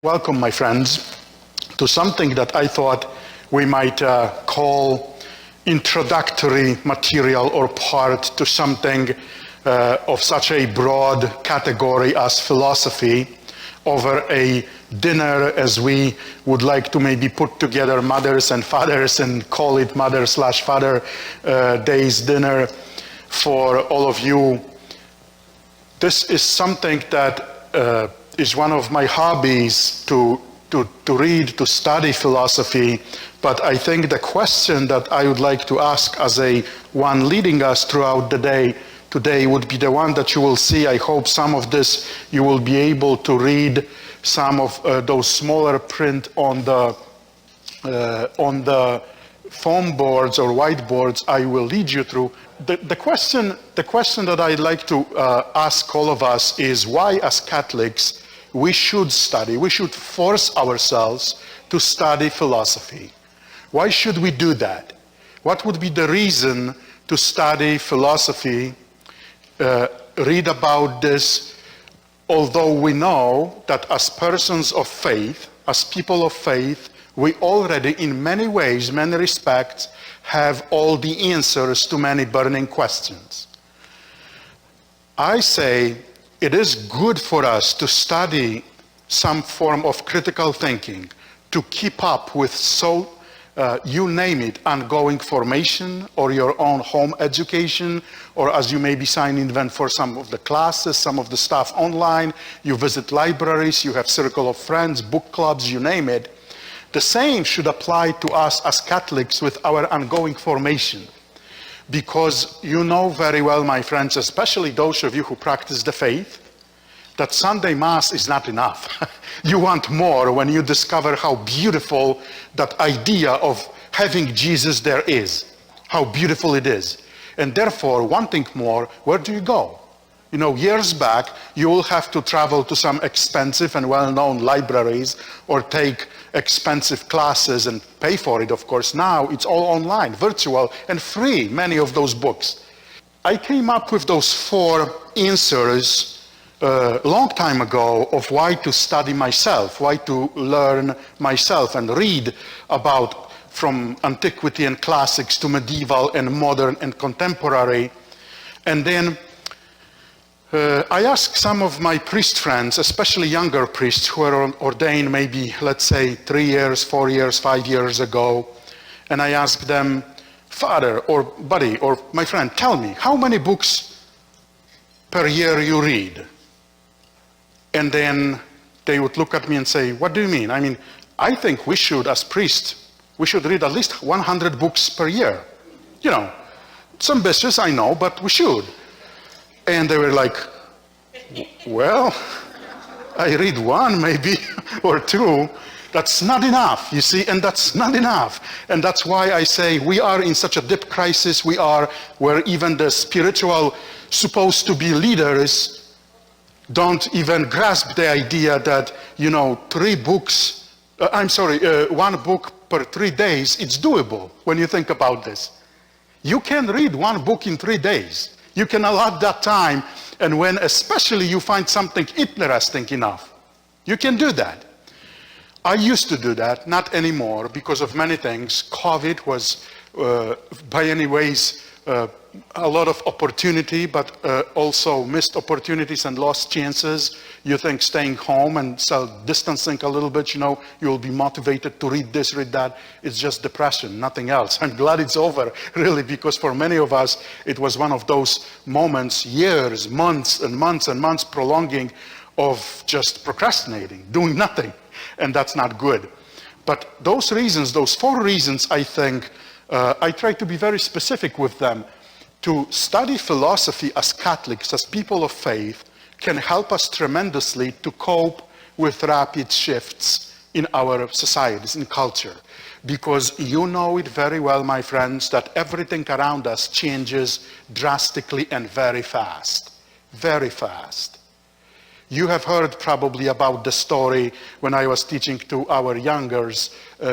Welcome, my friends, to something that I thought we might call introductory material or part to something of such a broad category as philosophy over a dinner, as we would like to maybe put together mothers and fathers and call it Mother/Father Day's dinner for all of you. This is something that is one of my hobbies to read, to study philosophy, but I think the question that I would like to ask as one leading us throughout the day today would be the one that you will see. I hope some of this you will be able to read, some of those smaller print on the foam boards or whiteboards I will lead you through. The question that I'd like to ask all of us is why, as Catholics, we should study, we should force ourselves to study philosophy. Why should we do that? What would be the reason to study philosophy, read about this, although we know that as persons of faith, as people of faith, we already in many ways, many respects, have all the answers to many burning questions. I say it is good for us to study some form of critical thinking, to keep up with you name it, ongoing formation or your own home education, or as you may be signing in for some of the classes, some of the stuff online, you visit libraries, you have circle of friends, book clubs, you name it. The same should apply to us as Catholics with our ongoing formation. Because you know very well, my friends, especially those of you who practice the faith, that Sunday Mass is not enough. You want more when you discover how beautiful that idea of having Jesus there is, how beautiful it is. And therefore, wanting more, where do you go? You know, years back, you will have to travel to some expensive and well-known libraries or take expensive classes and pay for it, of course. Now it's all online, virtual, and free, many of those books. I came up with those 4 answers a long time ago of why to study myself, why to learn myself and read about from antiquity and classics to medieval and modern and contemporary. And then I asked some of my priest friends, especially younger priests who were ordained maybe, let's say, 3 years, 4 years, 5 years ago, and I asked them, Father or buddy or my friend, tell me, how many books per year you read? And then they would look at me and say, what do you mean? I mean, I think we should, as priests, we should read at least 100 books per year. You know, it's ambitious, I know, but we should. And they were like, well, I read 1 maybe or 2. That's not enough, you see, and that's not enough. And that's why I say we are in such a deep crisis. We are where even the spiritual, supposed to be leaders, don't even grasp the idea that, you know, 1 book per 3 days, it's doable when you think about this. You can read 1 book in 3 days. You can allot that time, and when especially you find something interesting enough, you can do that. I used to do that, not anymore, because of many things. COVID was, by any ways, a lot of opportunity, but also missed opportunities and lost chances. You think staying home and distancing a little bit, you know, you'll be motivated to read this, read that. It's just depression, nothing else. I'm glad it's over, really, because for many of us, it was one of those moments, years, months and months and months prolonging of just procrastinating, doing nothing. And that's not good. But those reasons, those 4 reasons, I think, I try to be very specific with them. To study philosophy as Catholics, as people of faith, can help us tremendously to cope with rapid shifts in our societies, in culture. Because you know it very well, my friends, that everything around us changes drastically and very fast. Very fast. You have heard probably about the story when I was teaching to our younger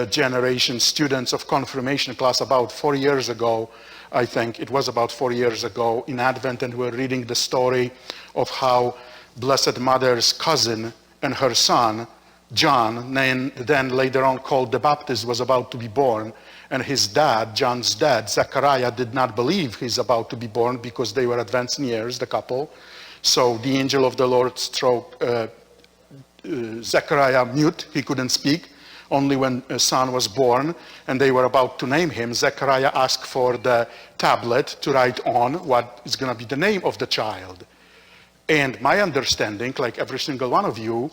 generation students of confirmation class about 4 years ago. I think it was about 4 years ago in Advent, and we're reading the story of how Blessed Mother's cousin and her son John, then later on called the Baptist, was about to be born, and his dad, John's dad, Zechariah, did not believe he's about to be born because they were advanced in years, the couple. So the angel of the Lord struck Zechariah mute. He couldn't speak. Only when a son was born and they were about to name him, Zechariah asked for the tablet to write on what is going to be the name of the child. And my understanding, like every single one of you,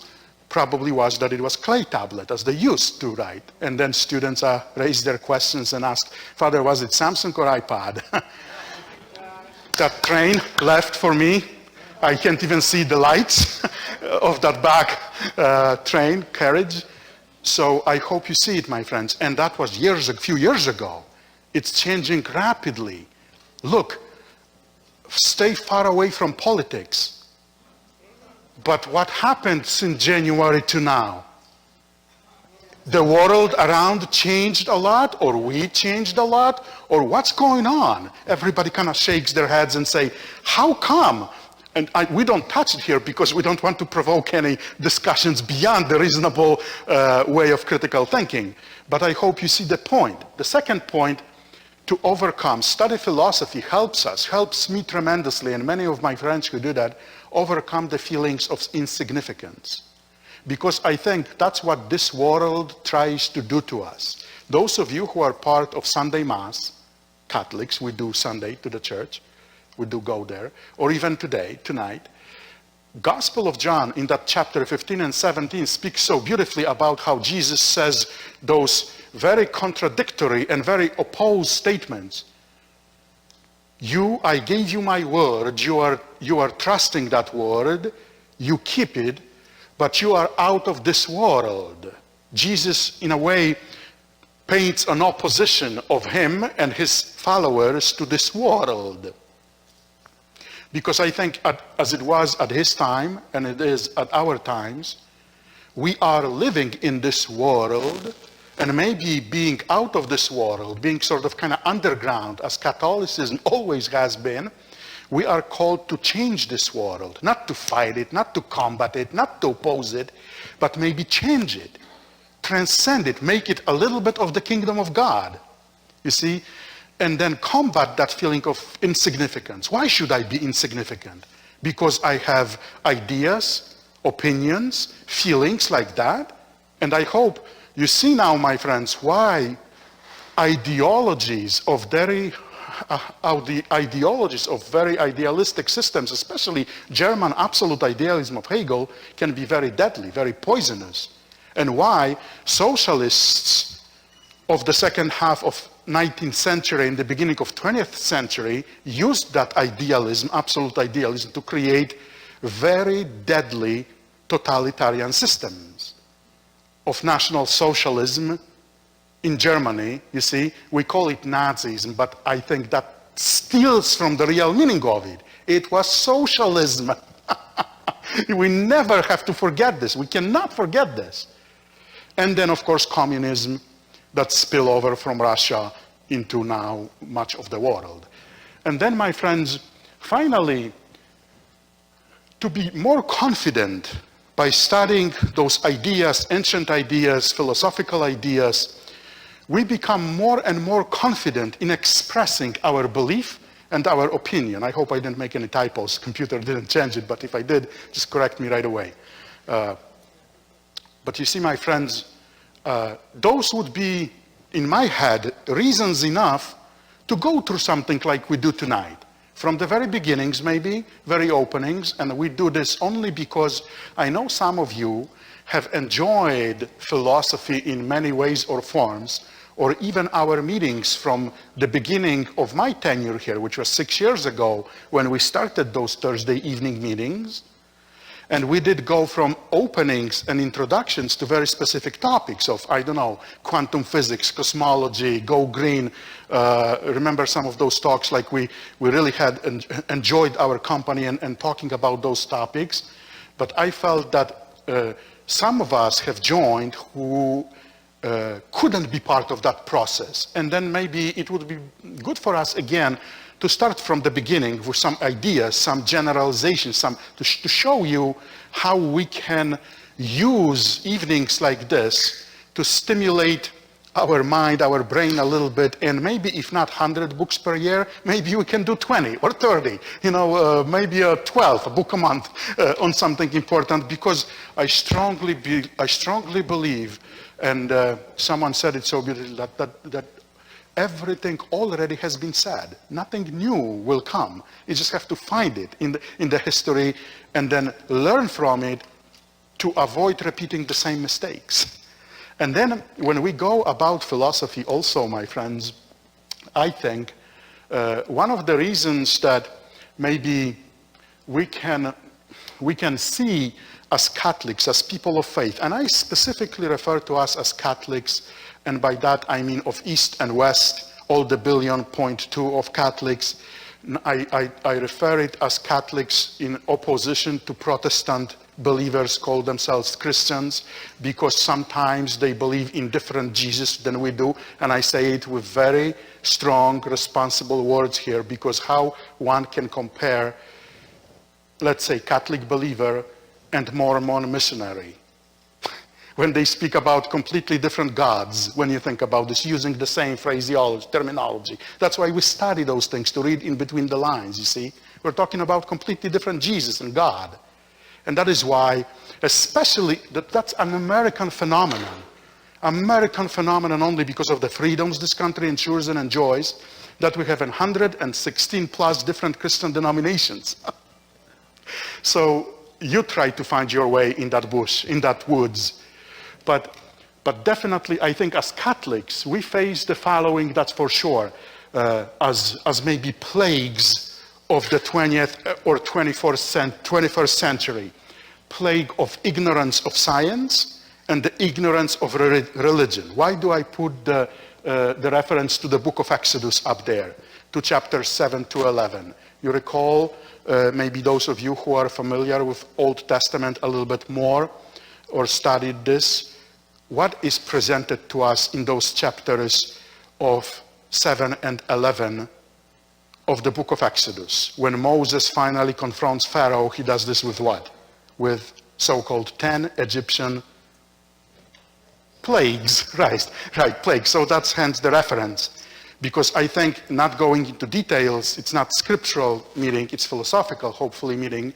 probably was that it was clay tablet, as they used to write. And then students raised their questions and asked, Father, was it Samsung or iPad? That train left for me. I can't even see the lights of that back train carriage. So I hope you see it, my friends. And that was a few years ago. It's changing rapidly. Look, stay far away from politics. But what happened since January to now? The world around changed a lot, or we changed a lot, or what's going on? Everybody kind of shakes their heads and say, how come? And we don't touch it here because we don't want to provoke any discussions beyond the reasonable way of critical thinking. But I hope you see the point. The second point, to overcome, study philosophy helps me tremendously, and many of my friends who do that, overcome the feelings of insignificance. Because I think that's what this world tries to do to us. Those of you who are part of Sunday Mass, Catholics, we do Sunday to the church, we do go there, or even tonight, Gospel of John in that chapter 15 and 17 speaks so beautifully about how Jesus says those very contradictory and very opposed statements. I gave you my word, you are trusting that word, you keep it, but you are out of this world. Jesus, in a way, paints an opposition of him and his followers to this world. Because I think, as it was at his time, and it is at our times, we are living in this world, and maybe being out of this world, being sort of kind of underground, as Catholicism always has been, we are called to change this world, not to fight it, not to combat it, not to oppose it, but maybe change it, transcend it, make it a little bit of the kingdom of God, you see, and then combat that feeling of insignificance. Why should I be insignificant? Because I have ideas, opinions, feelings like that, and I hope you see now, my friends, why ideologies of very idealistic systems, especially German absolute idealism of Hegel, can be very deadly, very poisonous. And why socialists of the second half of 19th century and the beginning of 20th century used that idealism, absolute idealism, to create very deadly totalitarian systems of National Socialism in Germany. You see, we call it Nazism, but I think that steals from the real meaning of it. It was socialism. We never have to forget this. We cannot forget this. And then, of course, communism that spill over from Russia into now much of the world. And then, my friends, finally, to be more confident by studying those ideas, ancient ideas, philosophical ideas, we become more and more confident in expressing our belief and our opinion. I hope I didn't make any typos. Computer didn't change it, but if I did, just correct me right away. But you see, my friends, those would be, in my head, reasons enough to go through something like we do tonight. From the very beginnings, maybe, very openings, and we do this only because I know some of you have enjoyed philosophy in many ways or forms, or even our meetings from the beginning of my tenure here, which was 6 years ago when we started those Thursday evening meetings. And we did go from openings and introductions to very specific topics of, I don't know, quantum physics, cosmology, go green. Remember some of those talks, like we really had enjoyed our company and talking about those topics. But I felt that some of us have joined who couldn't be part of that process. And then maybe it would be good for us again to start from the beginning with some ideas, some generalizations, to show you how we can use evenings like this to stimulate our mind, our brain a little bit, and maybe if not 100 books per year, maybe we can do 20 or 30, maybe 12, a book a month on something important, because I strongly believe, and someone said it so beautifully, that everything already has been said. Nothing new will come. You just have to find it in the history and then learn from it to avoid repeating the same mistakes. And then when we go about philosophy also, my friends, I think one of the reasons that maybe we can see as Catholics, as people of faith, and I specifically refer to us as Catholics, and by that I mean of East and West, all the 1.2 billion of Catholics. I refer it as Catholics in opposition to Protestant believers call themselves Christians, because sometimes they believe in different Jesus than we do. And I say it with very strong, responsible words here, because how one can compare, let's say, Catholic believer and Mormon missionary when they speak about completely different gods, when you think about this, using the same phraseology, terminology. That's why we study those things, to read in between the lines, you see. We're talking about completely different Jesus and God. And that is why, especially, that's an American phenomenon. American phenomenon only because of the freedoms this country ensures and enjoys, that we have 116 plus different Christian denominations. So you try to find your way in that bush, in that woods. But definitely, I think as Catholics, we face the following, that's for sure, as maybe plagues of the 20th or 21st century. Plague of ignorance of science and the ignorance of religion. Why do I put the reference to the book of Exodus up there, to chapters 7 to 11? You recall, maybe those of you who are familiar with Old Testament a little bit more or studied this, what is presented to us in those chapters of 7 and 11 of the book of Exodus? When Moses finally confronts Pharaoh, he does this with what? With so-called 10 Egyptian plagues, right, plagues. So that's hence the reference. Because I think, not going into details, it's not scriptural meaning, it's philosophical, hopefully, meaning.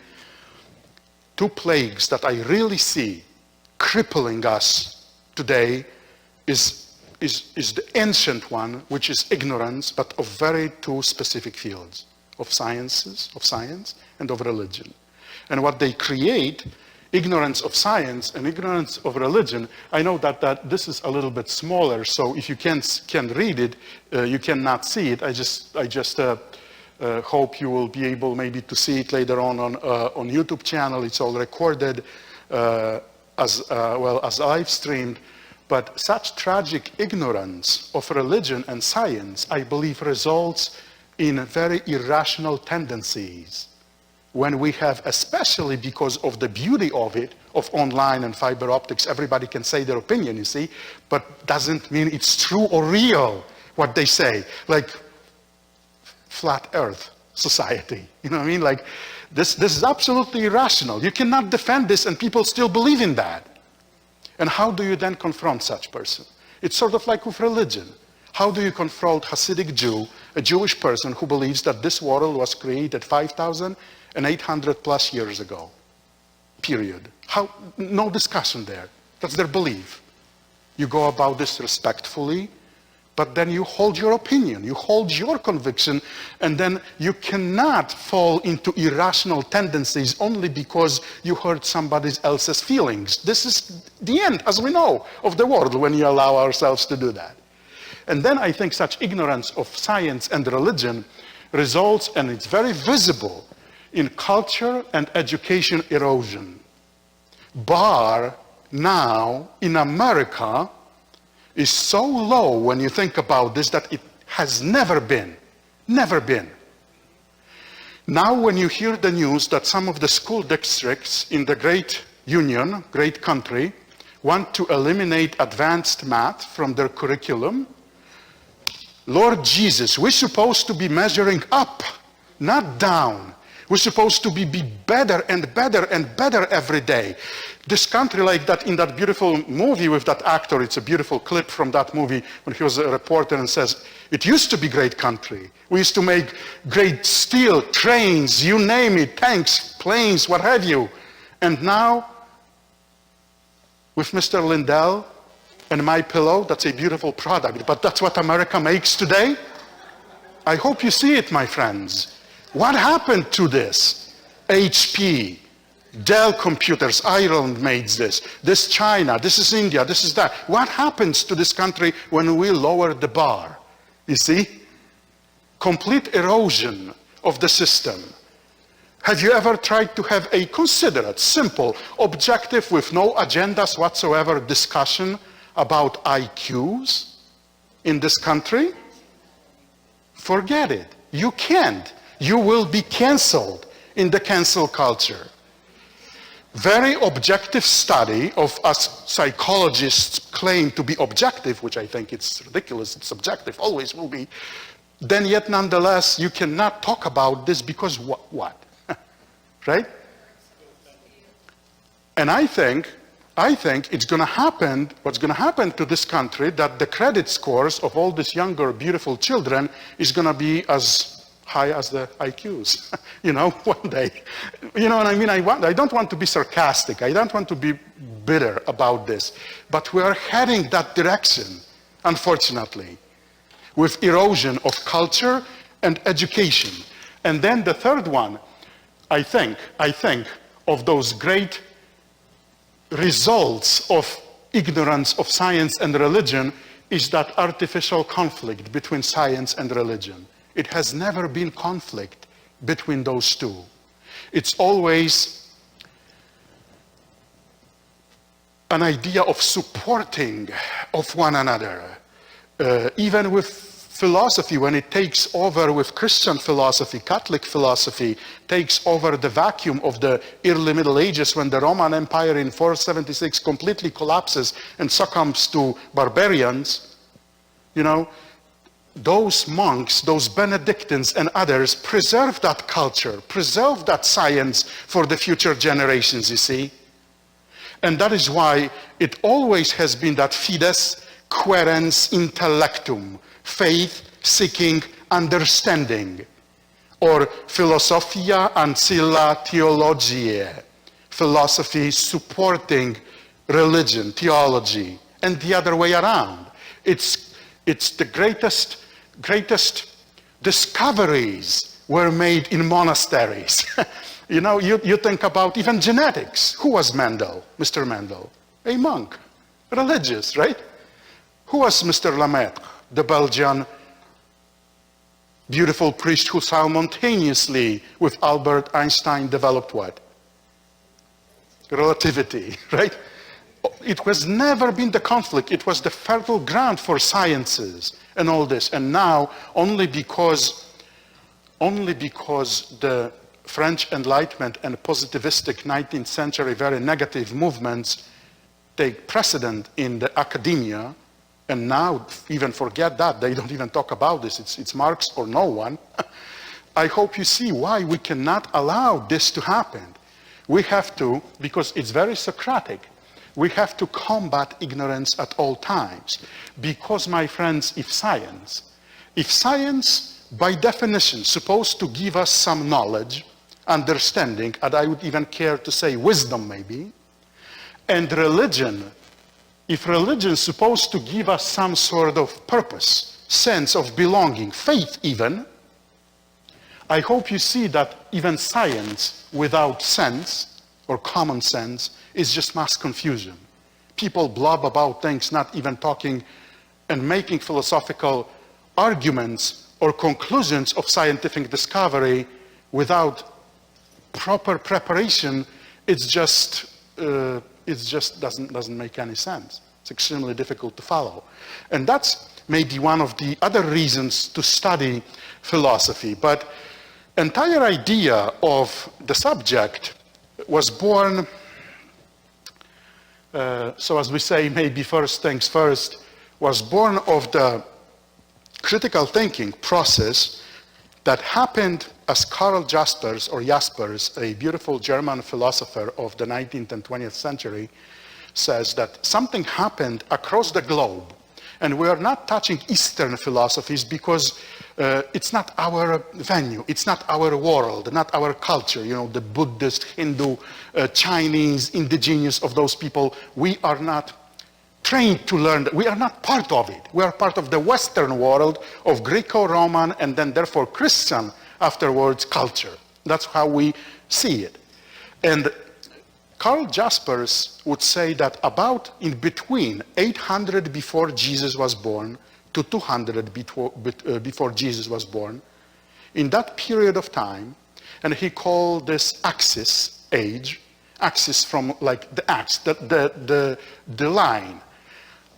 2 plagues that I really see crippling us today is the ancient one, which is ignorance, but of very 2 specific fields, of science and of religion. And what they create, ignorance of science and ignorance of religion, I know that this is a little bit smaller, so if you can read it, you cannot see it. I just hope you will be able maybe to see it later on YouTube channel. It's all recorded as well as live streamed. But such tragic ignorance of religion and science, I believe, results in very irrational tendencies. When we have, especially because of the beauty of it, of online and fiber optics, everybody can say their opinion, you see, but doesn't mean it's true or real, what they say. Like flat earth society, you know what I mean? Like this is absolutely irrational. You cannot defend this and people still believe in that. And how do you then confront such person? It's sort of like with religion. How do you confront Hasidic Jew, a Jewish person who believes that this world was created 5,800 plus years ago? Period. No discussion there. That's their belief. You go about this respectfully, but then you hold your opinion, you hold your conviction, and then you cannot fall into irrational tendencies only because you hurt somebody else's feelings. This is the end, as we know, of the world when you allow ourselves to do that. And then I think such ignorance of science and religion results, and it's very visible, in culture and education erosion. Bar now in America is so low when you think about this that it has never been. Now when you hear the news that some of the school districts in the great union, great country, want to eliminate advanced math from their curriculum, Lord Jesus, we're supposed to be measuring up, not down. We're supposed to be better and better and better every day. This country, like that in that beautiful movie with that actor, it's a beautiful clip from that movie when he was a reporter and says, it used to be great country. We used to make great steel, trains, you name it, tanks, planes, what have you. And now, with Mr. Lindell and MyPillow, that's a beautiful product, but that's what America makes today? I hope you see it, my friends. What happened to this? HP, Dell Computers, Ireland made this. This China, this is India, this is that. What happens to this country when we lower the bar? You see? Complete erosion of the system. Have you ever tried to have a considerate, simple, objective, with no agendas whatsoever discussion about IQs in this country? Forget it. You can't. You will be canceled in the cancel culture. Very objective study of us psychologists claim to be objective, which I think it's ridiculous, it's subjective, always will be. Then yet nonetheless, you cannot talk about this because what? Right? And I think it's going to happen, what's going to happen to this country, that the credit scores of all these younger, beautiful children is going to be as high as the IQs, you know, one day. You know what I mean? I don't want to be sarcastic. I don't want to be bitter about this. But we are heading that direction, unfortunately, with erosion of culture and education. And then the third one, I think of those great results of ignorance of science and religion is that artificial conflict between science and religion. It has never been conflict between those two. It's always an idea of supporting of one another. Even with philosophy, when it takes over with Christian philosophy, Catholic philosophy takes over the vacuum of the early Middle Ages, when the Roman Empire in 476 completely collapses and succumbs to barbarians, you know, those monks, those Benedictines and others preserve that culture, preserve that science for the future generations, you see. And that is why it always has been that fides quaerens intellectum, faith seeking understanding, or philosophia ancilla theologiae, philosophy supporting religion, theology, and the other way around. It's the greatest discoveries were made in monasteries. You know, you think about even genetics. Who was Mendel, Mr. Mendel? A monk, religious, right? Who was Mr. Lemaitre, the Belgian beautiful priest who simultaneously with Albert Einstein developed what? Relativity, right? It has never been the conflict. It was the fertile ground for sciences and all this. And now, only because the French Enlightenment and positivistic 19th century very negative movements take precedent in the academia, and now even forget that, they don't even talk about this, it's Marx or no one. I hope you see why we cannot allow this to happen. We have to, because it's very Socratic, we have to combat ignorance at all times. Because, my friends, if science by definition supposed to give us some knowledge, understanding, and I would even care to say wisdom maybe, and religion, if religion is supposed to give us some sort of purpose, sense of belonging, faith even, I hope you see that even science without sense or common sense is just mass confusion. People blob about things, not even talking and making philosophical arguments or conclusions of scientific discovery without proper preparation. It just doesn't make any sense. It's extremely difficult to follow. And that's maybe one of the other reasons to study philosophy. But entire idea of the subject was born, so as we say, maybe first things first, was born of the critical thinking process that happened as Karl Jaspers, or Jaspers, a beautiful German philosopher of the 19th and 20th century, says that something happened across the globe. And we are not touching Eastern philosophies because it's not our venue, it's not our world, not our culture, you know, the Buddhist, Hindu, Chinese, indigenous of those people. We are not trained to learn, we are not part of it. We are part of the Western world of Greco-Roman and then therefore Christian afterwards culture. That's how we see it. And Karl Jaspers would say that about in between 800 before Jesus was born to 200 before Jesus was born, in that period of time, and he called this Axis age, axis from like the axe, the line,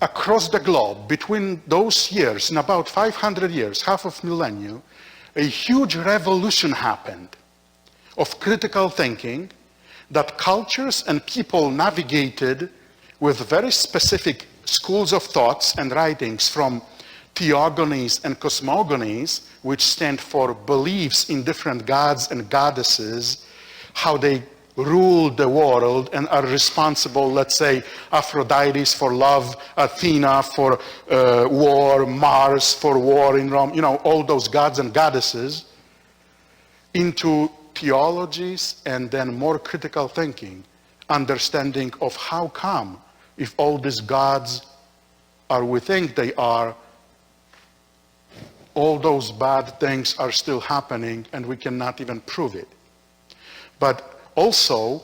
across the globe, between those years, in about 500 years, half of millennium, a huge revolution happened of critical thinking that cultures and people navigated with very specific schools of thoughts and writings from theogonies and cosmogonies, which stand for beliefs in different gods and goddesses, how they rule the world and are responsible, let's say, Aphrodite for love, Athena for war, Mars for war in Rome, you know, all those gods and goddesses, into theologies and then more critical thinking, understanding of how come, if all these gods are we think they are, all those bad things are still happening and we cannot even prove it. But also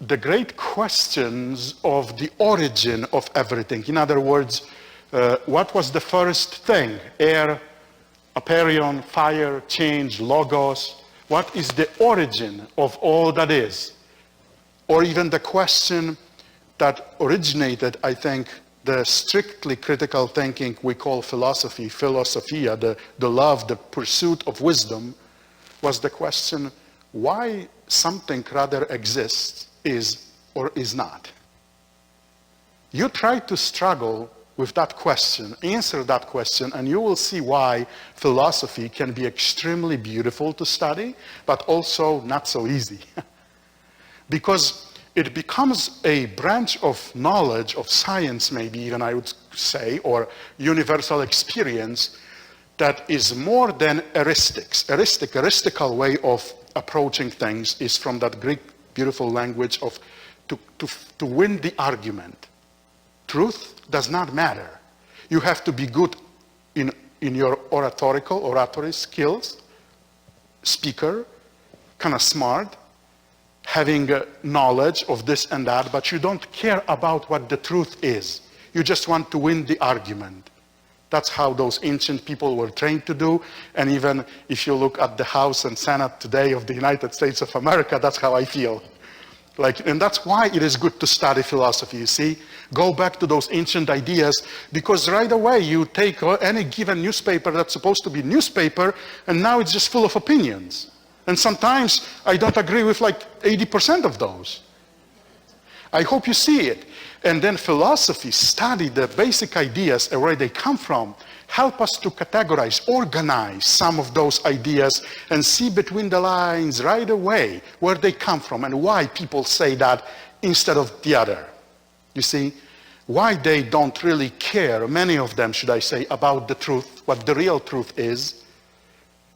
the great questions of the origin of everything. In other words, what was the first thing? Air, aperion, fire, change, logos. What is the origin of all that is? Or even the question that originated, I think, the strictly critical thinking we call philosophy, philosophia, the love, the pursuit of wisdom, was the question, why something rather exists is or is not. You try to struggle with that question, answer that question, and you will see why philosophy can be extremely beautiful to study, but also not so easy. Because it becomes a branch of knowledge, of science maybe even I would say, or universal experience that is more than heuristics. Heuristical way of approaching things is from that Greek beautiful language of to win the argument. Truth does not matter. You have to be good in your oratory skills, speaker, kind of smart, having knowledge of this and that, but you don't care about what the truth is. You just want to win the argument. That's how those ancient people were trained to do. And even if you look at the House and Senate today of the United States of America, that's how I feel. And that's why it is good to study philosophy, you see. Go back to those ancient ideas, because right away you take any given newspaper that's supposed to be newspaper, and now it's just full of opinions. And sometimes I don't agree with like 80% of those. I hope you see it. And then philosophy, study the basic ideas and where they come from, help us to categorize, organize some of those ideas and see between the lines right away where they come from and why people say that instead of the other. You see, why they don't really care, many of them, should I say, about the truth, what the real truth is.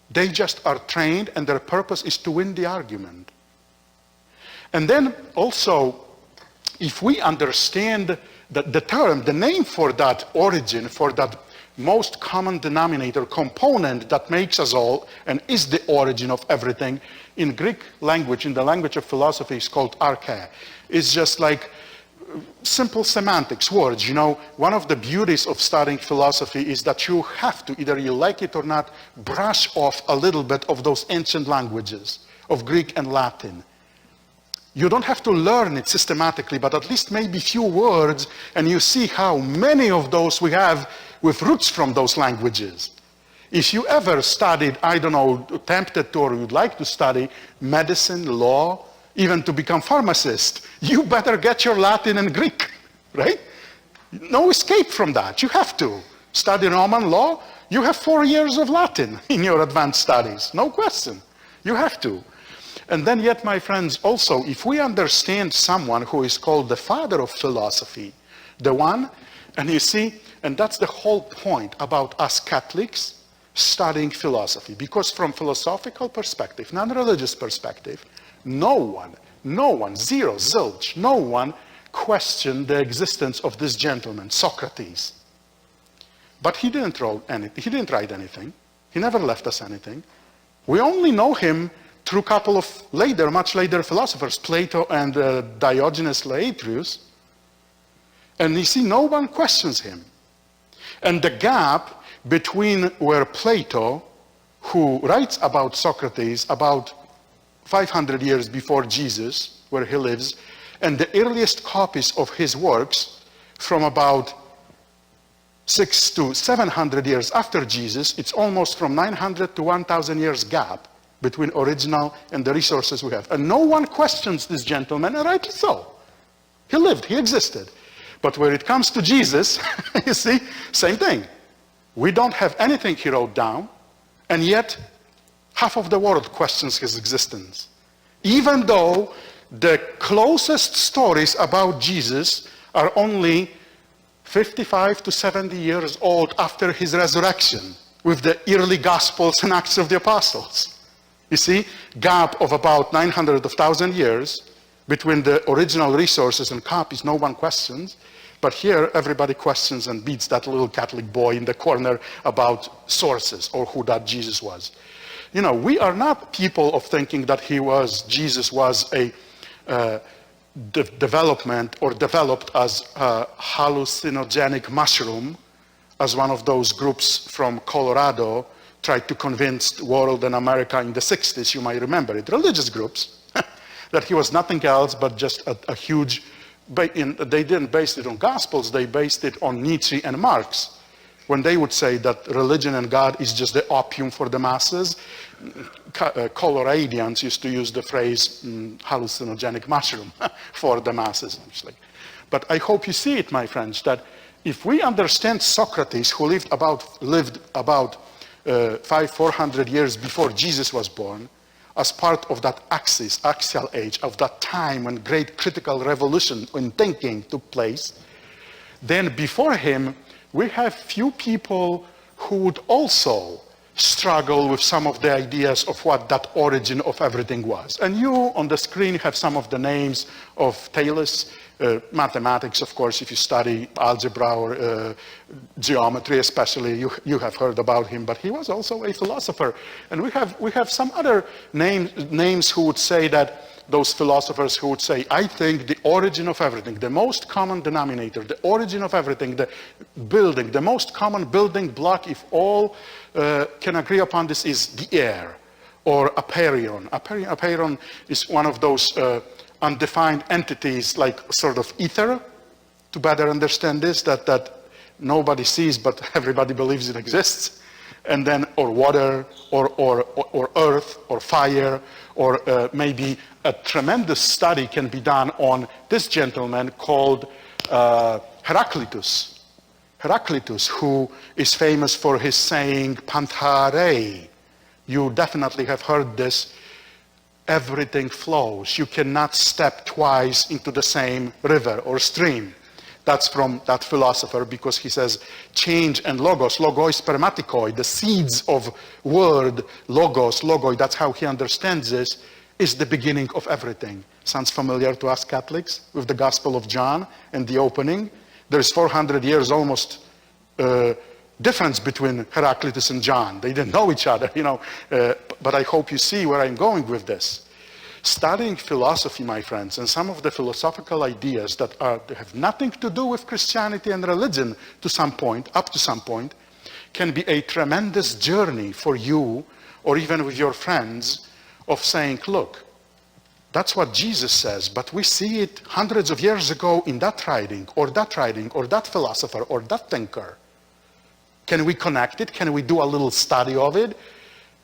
They just are trained and their purpose is to win the argument. And then also, if we understand the term, the name for that origin, for that most common denominator component that makes us all and is the origin of everything, in Greek language, in the language of philosophy, is called arche. It's just like simple semantics, words. You know, one of the beauties of studying philosophy is that you have to, either you like it or not, brush off a little bit of those ancient languages of Greek and Latin. You don't have to learn it systematically, but at least maybe few words, and you see how many of those we have with roots from those languages. If you ever studied, I don't know, attempted to or would like to study medicine, law, even to become pharmacist, you better get your Latin and Greek, right? No escape from that. You have to study Roman law. You have 4 years of Latin in your advanced studies. No question. You have to. And then yet, my friends, also, if we understand someone who is called the father of philosophy, the one, and you see, and that's the whole point about us Catholics studying philosophy, because from philosophical perspective, non-religious perspective, no one, zero, zilch, no one questioned the existence of this gentleman, Socrates. But he didn't write anything. He never left us anything. We only know him through a couple of much later philosophers, Plato and Diogenes Laertius. And you see, no one questions him. And the gap between where Plato, who writes about Socrates about 500 years before Jesus, where he lives, and the earliest copies of his works from about 600 to 700 years after Jesus, it's almost from 900 to 1,000 years gap between original and the resources we have. And no one questions this gentleman, and rightly so. He lived, he existed. But when it comes to Jesus, you see, same thing. We don't have anything he wrote down, and yet half of the world questions his existence. Even though the closest stories about Jesus are only 55 to 70 years old after his resurrection, with the early Gospels and Acts of the Apostles. You see, gap of about 900 of 1,000 years between the original resources and copies, no one questions. But here, everybody questions and beats that little Catholic boy in the corner about sources or who that Jesus was. You know, we are not people of thinking that Jesus was a development or developed as a hallucinogenic mushroom, as one of those groups from Colorado tried to convince the world and America in the 60s, you might remember it, religious groups, that he was nothing else but just a huge, they didn't base it on Gospels, they based it on Nietzsche and Marx. When they would say that religion and God is just the opium for the masses, Coloradians used to use the phrase hallucinogenic mushroom for the masses. But I hope you see it, my friends, that if we understand Socrates, who lived about 400 years before Jesus was born, as part of that axial age, of that time when great critical revolution in thinking took place, then before him, we have few people who would also struggle with some of the ideas of what that origin of everything was. And you on the screen have some of the names of Thales, mathematics, of course, if you study algebra or geometry especially, you have heard about him, but he was also a philosopher. And we have some other names who would say that, those philosophers who would say, I think the origin of everything, the most common denominator, the origin of everything, the building, the most common building block, if all can agree upon this, is the air, or apeiron. Apeiron is one of those undefined entities, like sort of ether, to better understand this, that nobody sees but everybody believes it exists. And then, or water, or earth, or fire, or maybe a tremendous study can be done on this gentleman called Heraclitus. Heraclitus, who is famous for his saying, Pantare. You definitely have heard this. Everything flows. You cannot step twice into the same river or stream. That's from that philosopher, because he says change and logos spermatikoi, the seeds of word, logoi, that's how he understands this, is the beginning of everything. Sounds familiar to us Catholics with the Gospel of John and the opening. There's 400 years almost difference between Heraclitus and John. They didn't know each other, but I hope you see where I'm going with this. Studying philosophy, my friends, and some of the philosophical ideas that have nothing to do with Christianity and religion up to some point, can be a tremendous journey for you, or even with your friends, of saying, look, that's what Jesus says, but we see it hundreds of years ago in that writing, or that philosopher, or that thinker. Can we connect it? Can we do a little study of it?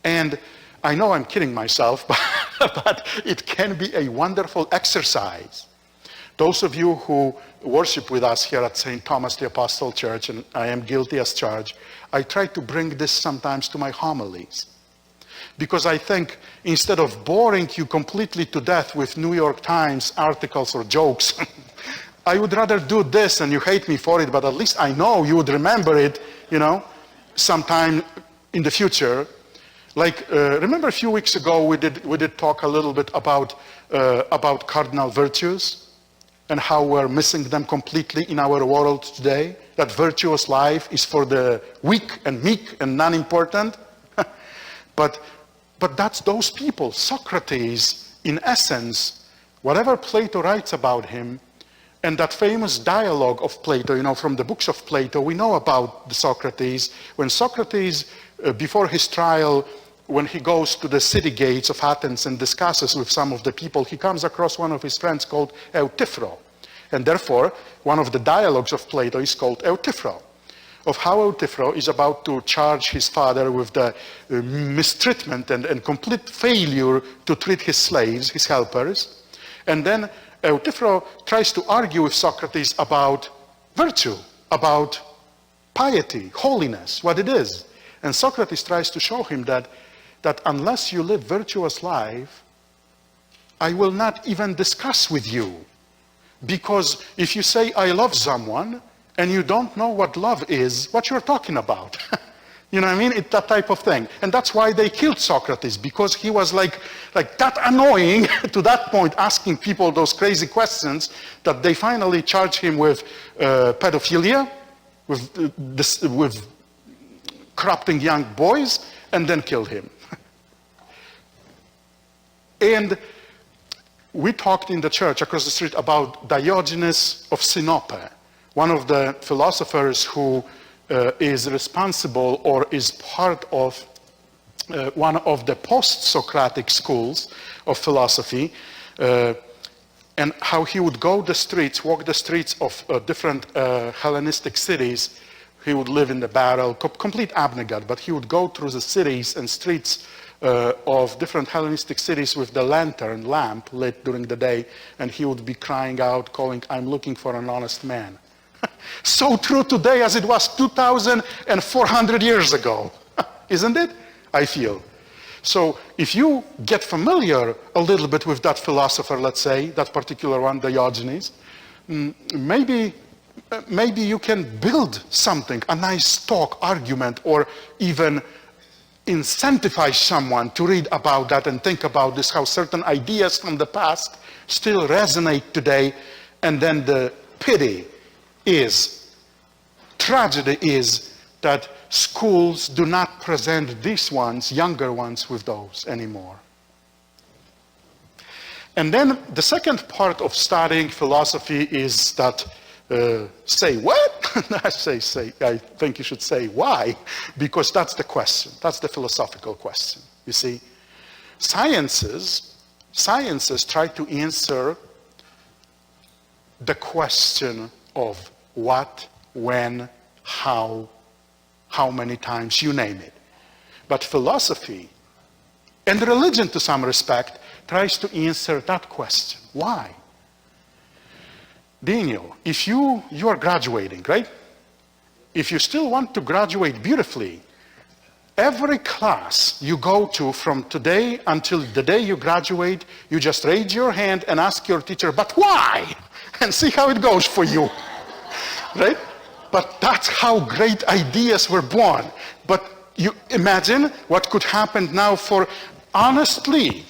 And I know I'm kidding myself, but it can be a wonderful exercise Those of you who worship with us here at St. Thomas the Apostle Church, and I am guilty as charged, I try to bring this sometimes to my homilies. Because I think instead of boring you completely to death with New York Times articles or jokes, I would rather do this, and you hate me for it, but at least I know you would remember it, sometime in the future. Like, remember a few weeks ago we did talk a little bit about cardinal virtues and how we're missing them completely in our world today. That virtuous life is for the weak and meek and non-important. But that's those people. Socrates, in essence, whatever Plato writes about him, and that famous dialogue of Plato, from the books of Plato, we know about the Socrates. When Socrates, before his trial, when he goes to the city gates of Athens and discusses with some of the people, he comes across one of his friends called Euthyphro. And therefore, one of the dialogues of Plato is called Euthyphro, of how Euthyphro is about to charge his father with the mistreatment and complete failure to treat his slaves, his helpers. And then Euthyphro tries to argue with Socrates about virtue, about piety, holiness, what it is. And Socrates tries to show him that unless you live virtuous life, I will not even discuss with you. Because if you say, I love someone, and you don't know what love is, what you're talking about. You know what I mean? It's that type of thing. And that's why they killed Socrates, because he was like that annoying to that point, asking people those crazy questions, that they finally charged him with pedophilia, with corrupting young boys, and then killed him. And we talked in the church across the street about Diogenes of Sinope, one of the philosophers who is responsible or is part of one of the post-Socratic schools of philosophy, and how he would walk the streets of different Hellenistic cities. He would live in the barrel, complete abnegate, but he would go through the cities and streets of different Hellenistic cities with the lamp lit during the day, and he would be crying out, calling, I'm looking for an honest man. So true today as it was 2,400 years ago, isn't it? I feel. So if you get familiar a little bit with that philosopher, let's say, that particular one, Diogenes, maybe you can build something, a nice talk, argument, or even incentivize someone to read about that and think about this, how certain ideas from the past still resonate today. And then the tragedy is that schools do not present these ones, younger ones, with those anymore. And then the second part of studying philosophy is that say what? I think you should say why, because that's the question. That's the philosophical question. You see, sciences try to answer the question of what, when, how many times, you name it. But philosophy and religion, to some respect, tries to answer that question. Why? Daniel, if you are graduating, right? If you still want to graduate beautifully, every class you go to from today until the day you graduate, you just raise your hand and ask your teacher, but why? And see how it goes for you, right? But that's how great ideas were born. But you imagine what could happen now for honestly,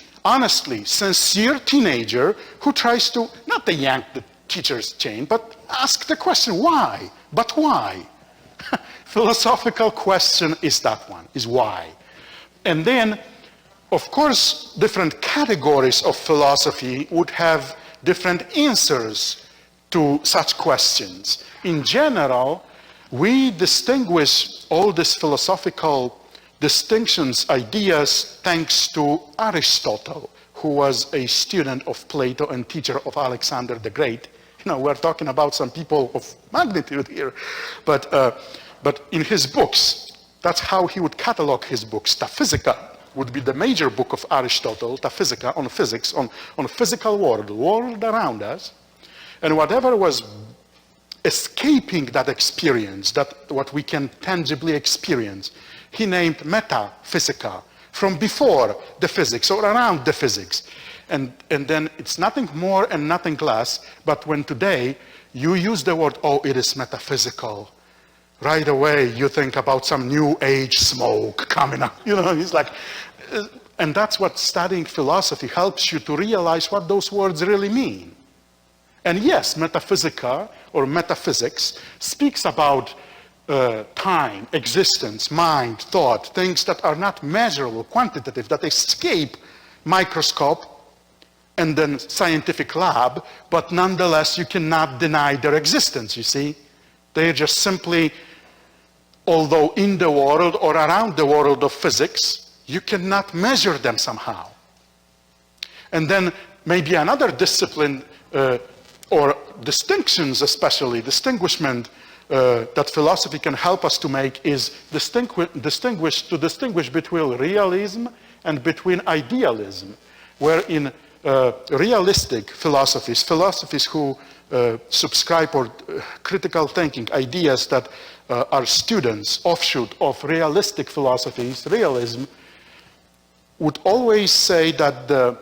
sincere teenager who tries to, not to yank the teacher's chain, but ask the question, why? But why? Philosophical question is that one, is why. And then, of course, different categories of philosophy would have different answers to such questions. In general, we distinguish all these philosophical distinctions, ideas, thanks to Aristotle, who was a student of Plato and teacher of Alexander the Great. We're talking about some people of magnitude here. But in his books, that's how he would catalog his books. Ta Physica would be the major book of Aristotle, Ta Physica, on physics, on physical world, the world around us. And whatever was escaping that experience, that what we can tangibly experience, he named metaphysica, from before the physics or around the physics. And then it's nothing more and nothing less, but when today you use the word, oh, it is metaphysical, right away you think about some new age smoke coming up. You know, it's like, and that's what studying philosophy helps you to realize what those words really mean. And yes, metaphysica or metaphysics speaks about time, existence, mind, thought, things that are not measurable, quantitative, that escape microscope and then scientific lab, but nonetheless you cannot deny their existence, you see. They're just simply, although in the world or around the world of physics, you cannot measure them somehow. And then maybe another discipline or distinctions, especially distinguishment that philosophy can help us to make is distinguish between realism and between idealism, where in realistic philosophies who subscribe or critical thinking, ideas that are students, offshoot of realistic philosophies, realism, would always say that the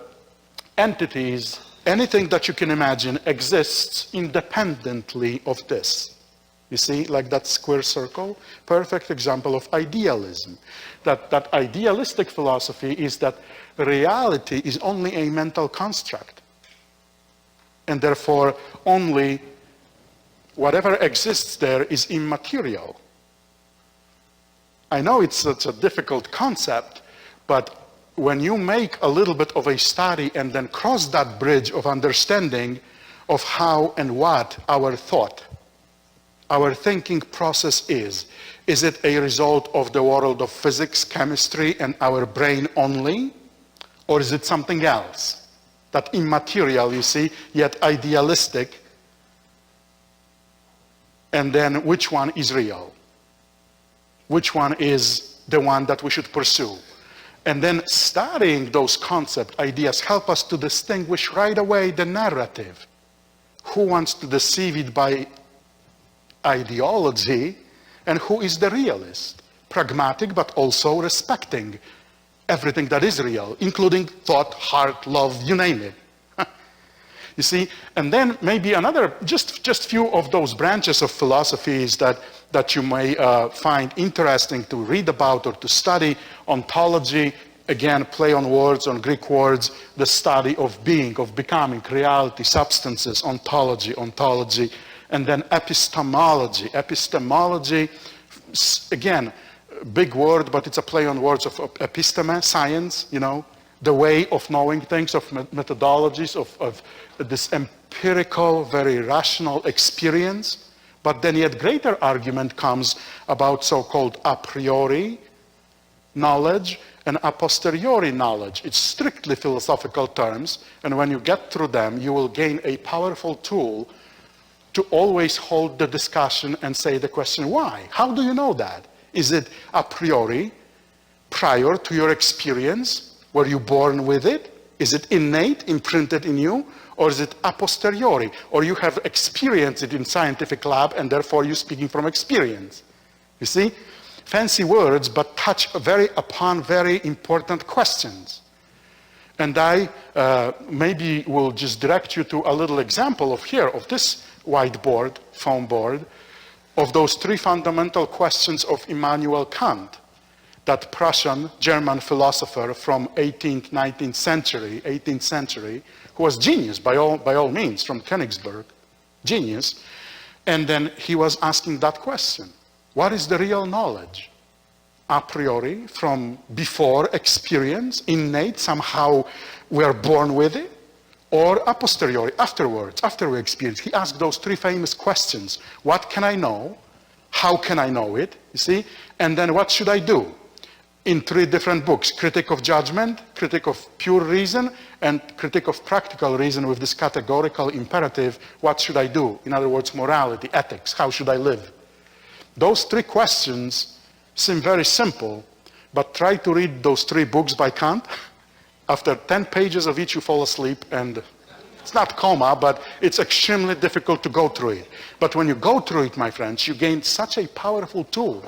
entities, anything that you can imagine exists independently of this. You see, like that square circle, perfect example of idealism. That idealistic philosophy is that reality is only a mental construct. And therefore, only whatever exists there is immaterial. I know it's such a difficult concept, but when you make a little bit of a study and then cross that bridge of understanding of how and what our thought, our thinking process is it a result of the world of physics, chemistry, and our brain only? Or is it something else? That immaterial, you see, yet idealistic. And then which one is real? Which one is the one that we should pursue? And then studying those concept ideas help us to distinguish right away the narrative. Who wants to deceive it by ideology, and who is the realist? Pragmatic, but also respecting everything that is real, including thought, heart, love, you name it. You see, and then maybe another, just few of those branches of philosophies that you may find interesting to read about or to study. Ontology, again, play on words, on Greek words, the study of being, of becoming, reality, substances, ontology, and then epistemology. Epistemology, again, big word, but it's a play on words of episteme, science, you know, the way of knowing things, of methodologies, of this empirical, very rational experience. But then yet greater argument comes about so-called a priori knowledge and a posteriori knowledge. It's strictly philosophical terms, and when you get through them, you will gain a powerful tool to always hold the discussion and say the question, why? How do you know that? Is it a priori, prior to your experience? Were you born with it? Is it innate, imprinted in you? Or is it a posteriori? Or you have experienced it in scientific lab and therefore you're speaking from experience? You see? Fancy words, but touch upon very important questions. And I maybe will just direct you to a little example of this whiteboard, foam board, of those three fundamental questions of Immanuel Kant, that Prussian German philosopher from 18th, 19th century, 18th century, who was genius by all means, from Königsberg, genius. And then he was asking that question. What is the real knowledge? A priori, from before experience, innate, somehow we're born with it? Or a posteriori, afterwards, after we experience? He asked those three famous questions. What can I know? How can I know it? You see? And then what should I do? In three different books: Critic of Judgment, Critic of Pure Reason, and Critic of Practical Reason, with this categorical imperative, what should I do? In other words, morality, ethics, how should I live? Those three questions seem very simple, but try to read those three books by Kant. After 10 pages of each, you fall asleep and It's not coma, but it's extremely difficult to go through it. But when you go through it, my friends, you gain such a powerful tool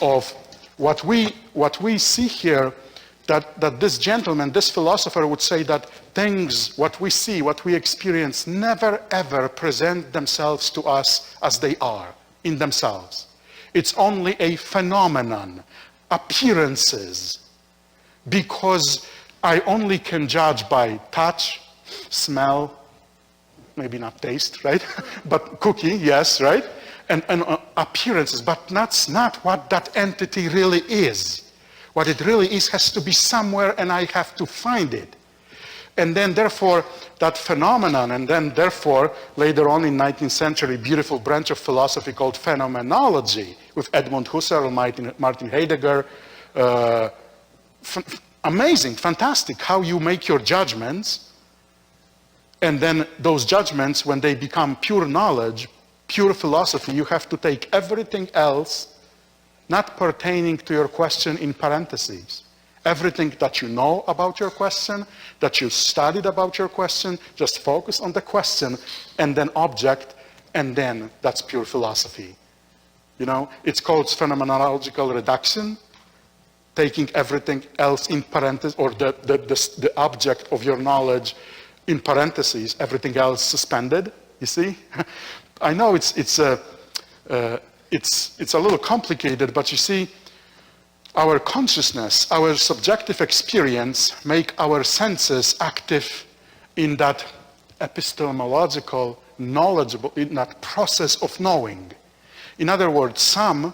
of what we see here, that this gentleman, this philosopher would say that things, what we see, what we experience, never ever present themselves to us as they are in themselves. It's only a phenomenon, appearances, because I only can judge by touch, smell, maybe not taste, right? But cookie, yes, right? And appearances, but that's not what that entity really is. What it really is has to be somewhere, and I have to find it. And then therefore, that phenomenon, and then therefore, later on in 19th century, beautiful branch of philosophy called phenomenology, with Edmund Husserl, Martin Heidegger, amazing, fantastic, how you make your judgments, and then those judgments, when they become pure knowledge, pure philosophy, you have to take everything else not pertaining to your question in parentheses. Everything that you know about your question, that you studied about your question, just focus on the question, and then object, and then that's pure philosophy. You know, it's called phenomenological reduction, taking everything else in parentheses, or the object of your knowledge in parentheses, everything else suspended, you see? I know it's a little complicated, but you see, our consciousness, our subjective experience make our senses active in that epistemological, knowledgeable, in that process of knowing. In other words, some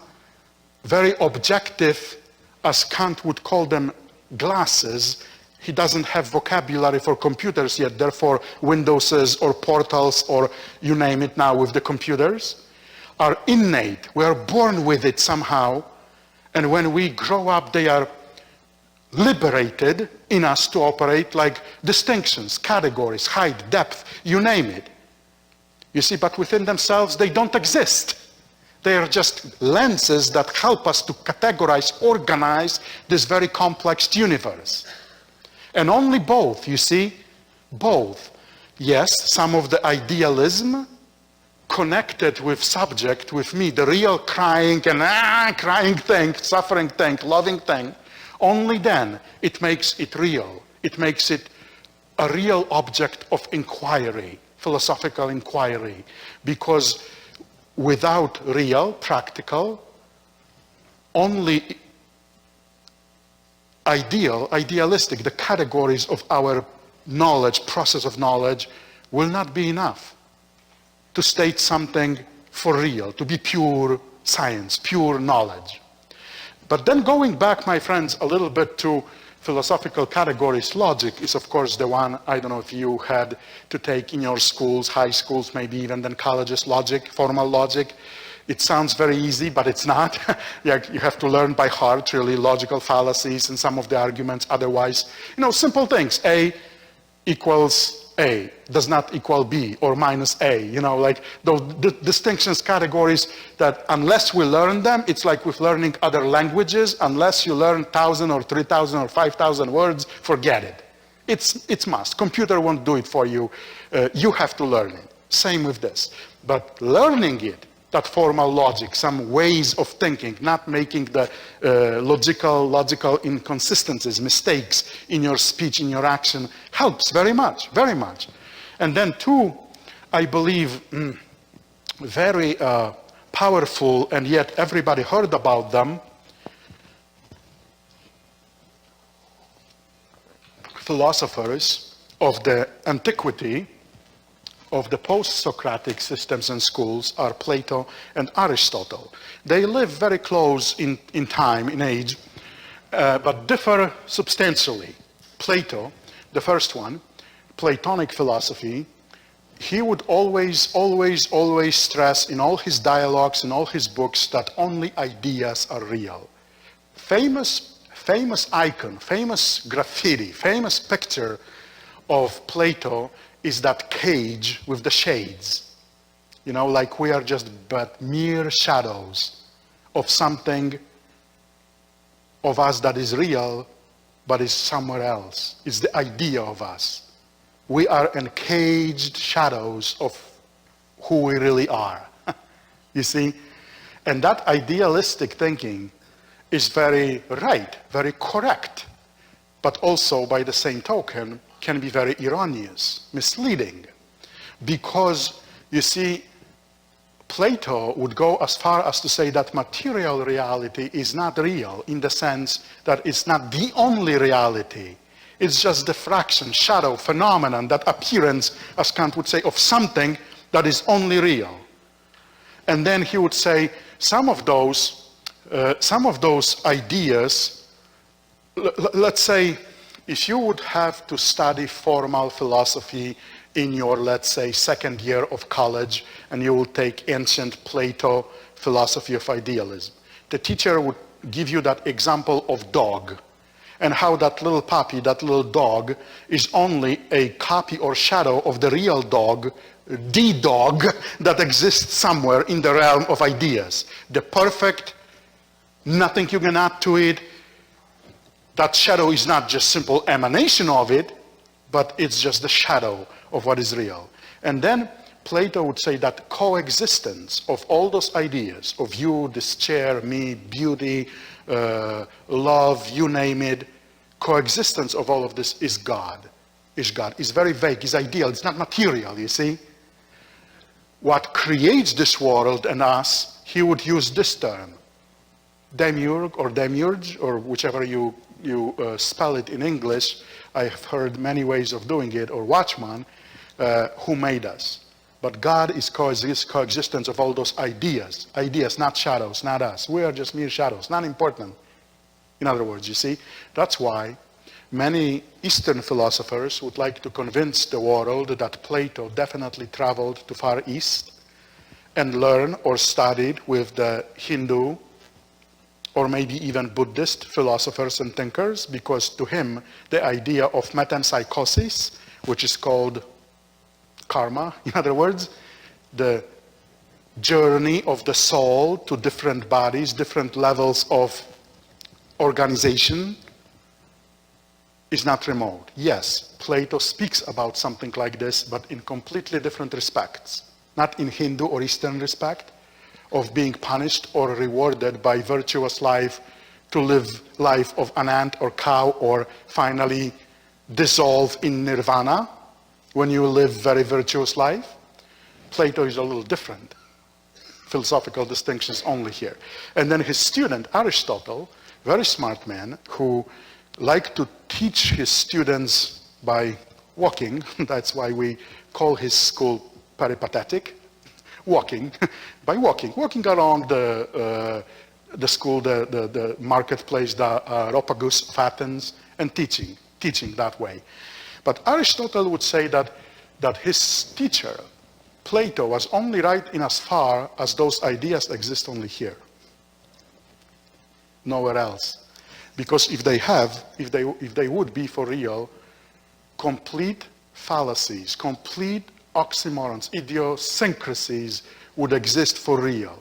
very objective, as Kant would call them, glasses. He doesn't have vocabulary for computers yet, therefore Windowses or portals or you name it now with the computers are innate. We are born with it somehow, and when we grow up, they are liberated in us to operate like distinctions, categories, height, depth, you name it. You see, but within themselves, they don't exist. They are just lenses that help us to categorize, organize this very complex universe. And only both, you see, both. Yes, some of the idealism connected with subject, with me, the real crying and crying thing, suffering thing, loving thing, only then it makes it real. It makes it a real object of inquiry, philosophical inquiry, because without real, practical, only idealistic, the categories of our knowledge, process of knowledge, will not be enough to state something for real, to be pure science, pure knowledge. But then going back, my friends, a little bit to philosophical categories, logic is of course the one, I don't know if you had to take in your schools, high schools, maybe even then colleges, logic, formal logic. It sounds very easy, but it's not. You have to learn by heart, really, logical fallacies and some of the arguments. Otherwise, you know, simple things. A equals A does not equal B, or minus A. You know, like those distinctions, categories that unless we learn them, it's like with learning other languages. Unless you learn 1,000 or 3,000 or 5,000 words, forget it. It's must. Computer won't do it for you. You have to learn it. Same with this. But learning it, that formal logic, some ways of thinking, not making the logical inconsistencies, mistakes in your speech, in your action, helps very much, very much. And then two, I believe, very powerful, and yet everybody heard about them, philosophers of the antiquity, of the post-Socratic systems and schools, are Plato and Aristotle. They live very close in time, in age, but differ substantially. Plato, the first one, Platonic philosophy, he would always stress in all his dialogues, in all his books, that only ideas are real. Famous icon, famous graffiti, famous picture of Plato is that cage with the shades. You know, like we are just but mere shadows of something of us that is real, but is somewhere else. It's the idea of us. We are encaged shadows of who we really are. You see? And that idealistic thinking is very right, very correct, but also by the same token can be very erroneous, misleading. Because, you see, Plato would go as far as to say that material reality is not real in the sense that it's not the only reality. It's just the fraction, shadow, phenomenon, that appearance, as Kant would say, of something that is only real. And then he would say some of those ideas, let's say, if you would have to study formal philosophy in your, let's say, second year of college, and you will take ancient Plato philosophy of idealism, the teacher would give you that example of dog, and how that little puppy, that little dog, is only a copy or shadow of the real dog, the dog that exists somewhere in the realm of ideas. The perfect, nothing you can add to it. That shadow is not just simple emanation of it, but it's just the shadow of what is real. And then Plato would say that coexistence of all those ideas, of you, this chair, me, beauty, love, you name it, coexistence of all of this is God. Is God. It's very vague, it's ideal, it's not material, you see. What creates this world and us, he would use this term, demiurge or demiurge, or whichever you spell it in English. I have heard many ways of doing it, or watchman, who made us. But God is coexistence of all those ideas. Ideas, not shadows, not us. We are just mere shadows, not important. In other words, you see, that's why many Eastern philosophers would like to convince the world that Plato definitely traveled to Far East and learned or studied with the Hindu or maybe even Buddhist philosophers and thinkers, because to him the idea of metempsychosis, which is called karma, in other words, the journey of the soul to different bodies, different levels of organization, is not remote. Yes, Plato speaks about something like this, but in completely different respects. Not in Hindu or Eastern respect, of being punished or rewarded by virtuous life to live life of an ant or cow, or finally dissolve in nirvana when you live very virtuous life. Plato is a little different. Philosophical distinctions only here. And then his student Aristotle, very smart man, who liked to teach his students by walking. That's why we call his school peripatetic. Walking, by walking along the school, the marketplace, the Areopagus of Athens, and teaching that way. But Aristotle would say that his teacher, Plato, was only right in as far as those ideas exist only here, nowhere else. Because if they would be for real, complete fallacies, complete oxymorons, idiosyncrasies would exist for real.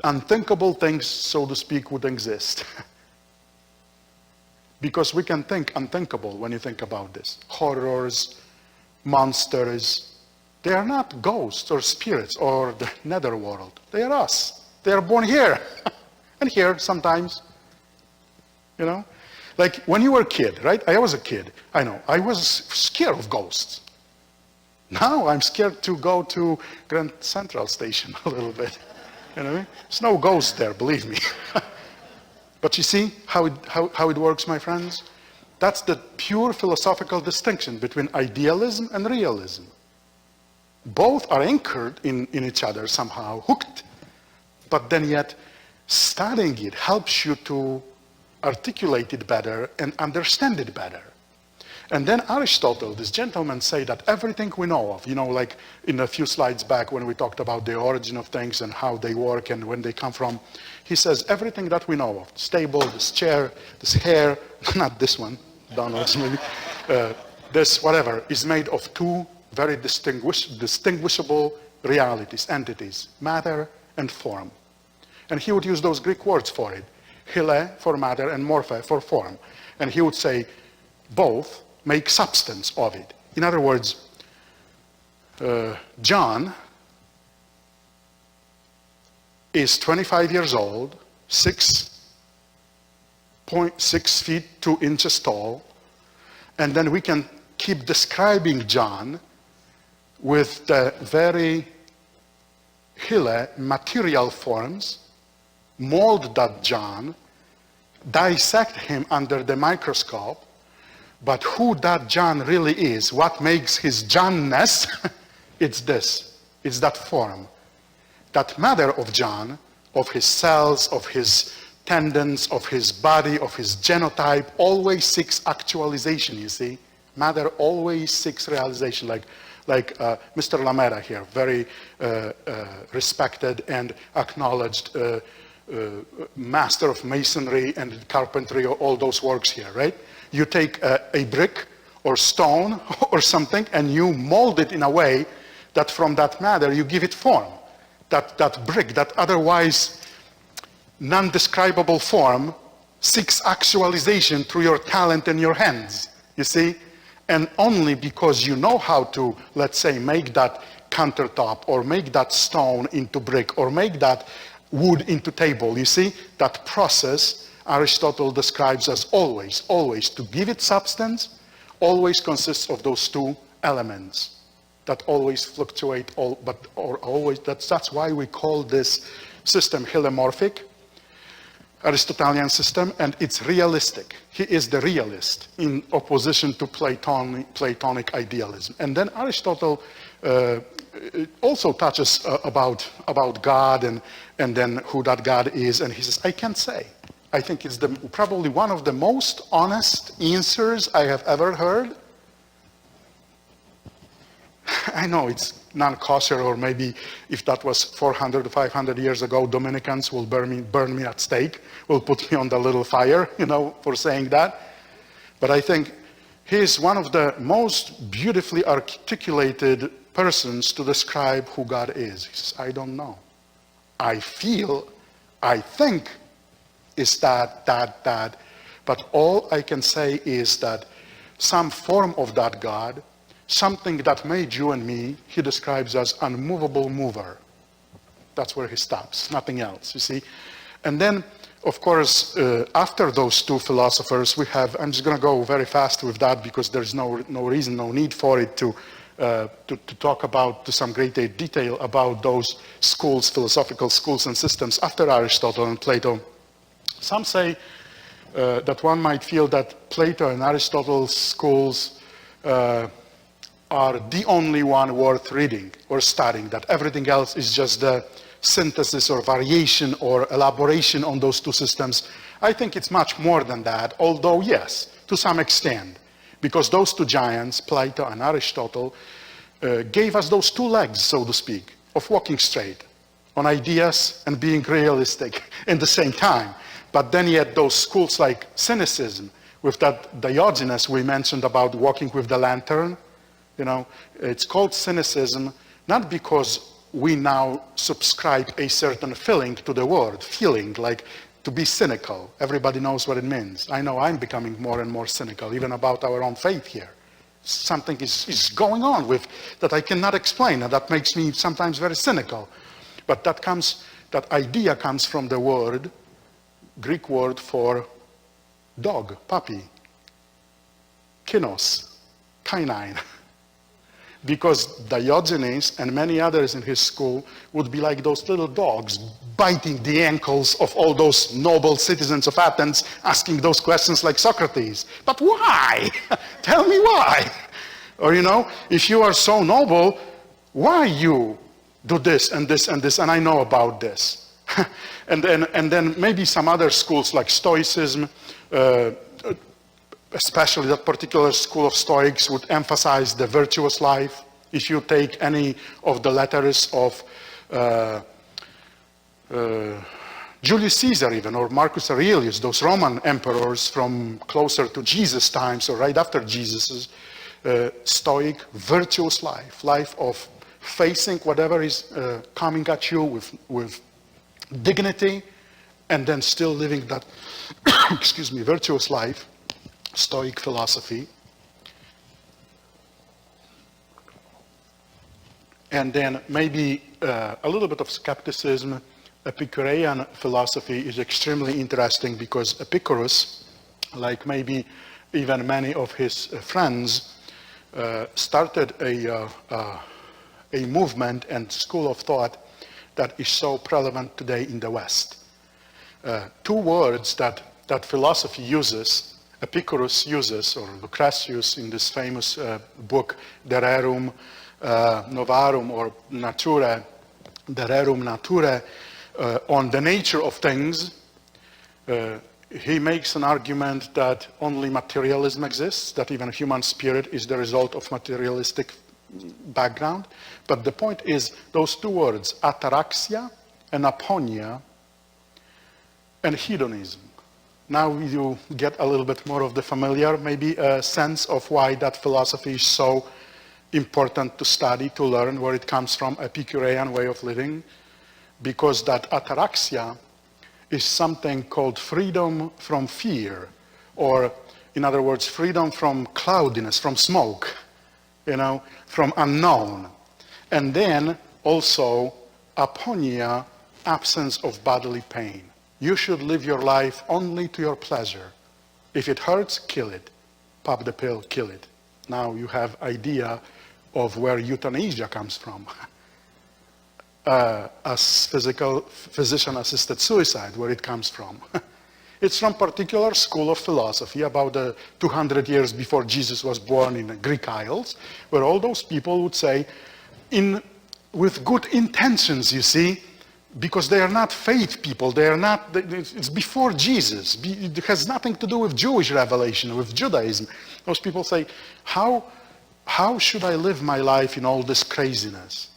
Unthinkable things, so to speak, would exist. Because we can think unthinkable when you think about this. Horrors, monsters, they are not ghosts or spirits or the netherworld. They are us. They are born here. And here sometimes, you know. Like when you were a kid, right? I was a kid, I know. I was scared of ghosts. Now I'm scared to go to Grand Central Station a little bit. You know, there's no ghost there, believe me. But you see how it works, my friends? That's the pure philosophical distinction between idealism and realism. Both are anchored in each other somehow, hooked. But then yet, studying it helps you to articulate it better and understand it better. And then Aristotle, this gentleman, say that everything we know of, you know, like in a few slides back when we talked about the origin of things and how they work and when they come from, he says everything that we know of, this table, this chair, this hair, not this one, Donald's maybe, this whatever, is made of two very distinguishable realities, entities, matter and form. And he would use those Greek words for it, hyle for matter and morphe for form. And he would say both make substance of it. In other words, John is 25 years old, 6.6 feet 2 inches tall, and then we can keep describing John with the very material forms, mold that John, dissect him under the microscope, but who that John really is, what makes his Johnness, it's this, it's that form. That matter of John, of his cells, of his tendons, of his body, of his genotype, always seeks actualization, you see. Matter always seeks realization, like Mr. Lamera here, very respected and acknowledged master of masonry and carpentry, all those works here, right? You take a brick or stone or something and you mold it in a way that from that matter you give it form. That brick, that otherwise non-describable form, seeks actualization through your talent and your hands, you see? And only because you know how to, let's say, make that countertop or make that stone into brick or make that wood into table, you see? That process Aristotle describes as always, to give it substance, always consists of those two elements that always fluctuate, that's why we call this system helomorphic, Aristotelian system, and it's realistic. He is the realist in opposition to Platonic idealism. And then Aristotle also touches about God and then who that God is, and he says, I can't say. I think it's probably one of the most honest answers I have ever heard. I know it's non-kosher, or maybe if that was 400 or 500 years ago, Dominicans will burn me at stake, will put me on the little fire, for saying that. But I think he is one of the most beautifully articulated persons to describe who God is. He says, I don't know. I think is that. But all I can say is that some form of that God, something that made you and me, he describes as unmovable mover. That's where he stops, nothing else, you see. And then, of course, after those two philosophers, we have, I'm just going to go very fast with that because there's no reason, no need for it to talk about, to some great detail about those schools, philosophical schools and systems after Aristotle and Plato. Some say that one might feel that Plato and Aristotle's schools are the only one worth reading or studying, that everything else is just the synthesis or variation or elaboration on those two systems. I think it's much more than that, although yes, to some extent, because those two giants, Plato and Aristotle, gave us those two legs, so to speak, of walking straight on ideas and being realistic in the same time. But then yet those schools like cynicism, with that Diogenes we mentioned about walking with the lantern, it's called cynicism, not because we now subscribe a certain feeling to the word, feeling, like to be cynical. Everybody knows what it means. I know I'm becoming more and more cynical, even about our own faith here. Something is going on with that I cannot explain, and that makes me sometimes very cynical. But that idea comes from the word, Greek word for dog, puppy, kinos, canine. Because Diogenes and many others in his school would be like those little dogs biting the ankles of all those noble citizens of Athens, asking those questions like Socrates. But why? Tell me why. Or, if you are so noble, why you do this and this and this, and I know about this. and then maybe some other schools like Stoicism, especially that particular school of Stoics would emphasize the virtuous life. If you take any of the letters of Julius Caesar even, or Marcus Aurelius, those Roman emperors from closer to Jesus' times or right after Jesus's, Stoic, virtuous life of facing whatever is coming at you with dignity, and then still living that, virtuous life. Stoic philosophy. And then maybe a little bit of skepticism. Epicurean philosophy is extremely interesting because Epicurus, like maybe even many of his friends, started a movement and school of thought that is so prevalent today in the West. Two words that philosophy uses, Epicurus uses, or Lucretius in this famous book, De Rerum Novarum, or Natura, De Rerum Naturae, on the nature of things. He makes an argument that only materialism exists, that even human spirit is the result of materialistic background. But the point is, those two words, ataraxia and aponia, and hedonism. Now you get a little bit more of the familiar, maybe a sense of why that philosophy is so important to study, to learn where it comes from, Epicurean way of living, because that ataraxia is something called freedom from fear, or in other words, freedom from cloudiness, from smoke, from unknown. And then also aponia, absence of bodily pain. You should live your life only to your pleasure. If it hurts, kill it. Pop the pill, kill it. Now you have idea of where euthanasia comes from. As physician-assisted suicide, where it comes from. It's from particular school of philosophy about 200 years before Jesus was born in the Greek Isles, where all those people would say, with good intentions, you see, because they are not faith people, it's before Jesus. It has nothing to do with Jewish revelation, with Judaism. Those people say, how should I live my life in all this craziness?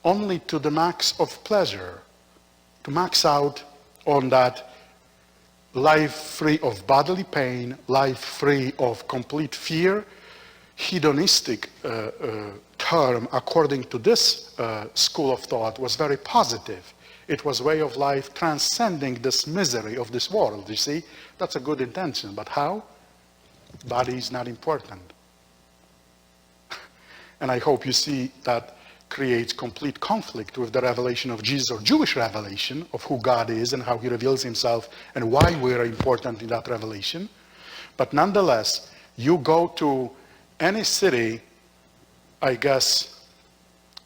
Only to the max of pleasure, to max out on that life free of bodily pain, life free of complete fear. Hedonistic term, according to this school of thought, was very positive. It was way of life transcending this misery of this world, you see? That's a good intention, but how? Body is not important. And I hope you see that creates complete conflict with the revelation of Jesus, or Jewish revelation of who God is and how he reveals himself and why we are important in that revelation. But nonetheless, you go to any city, I guess,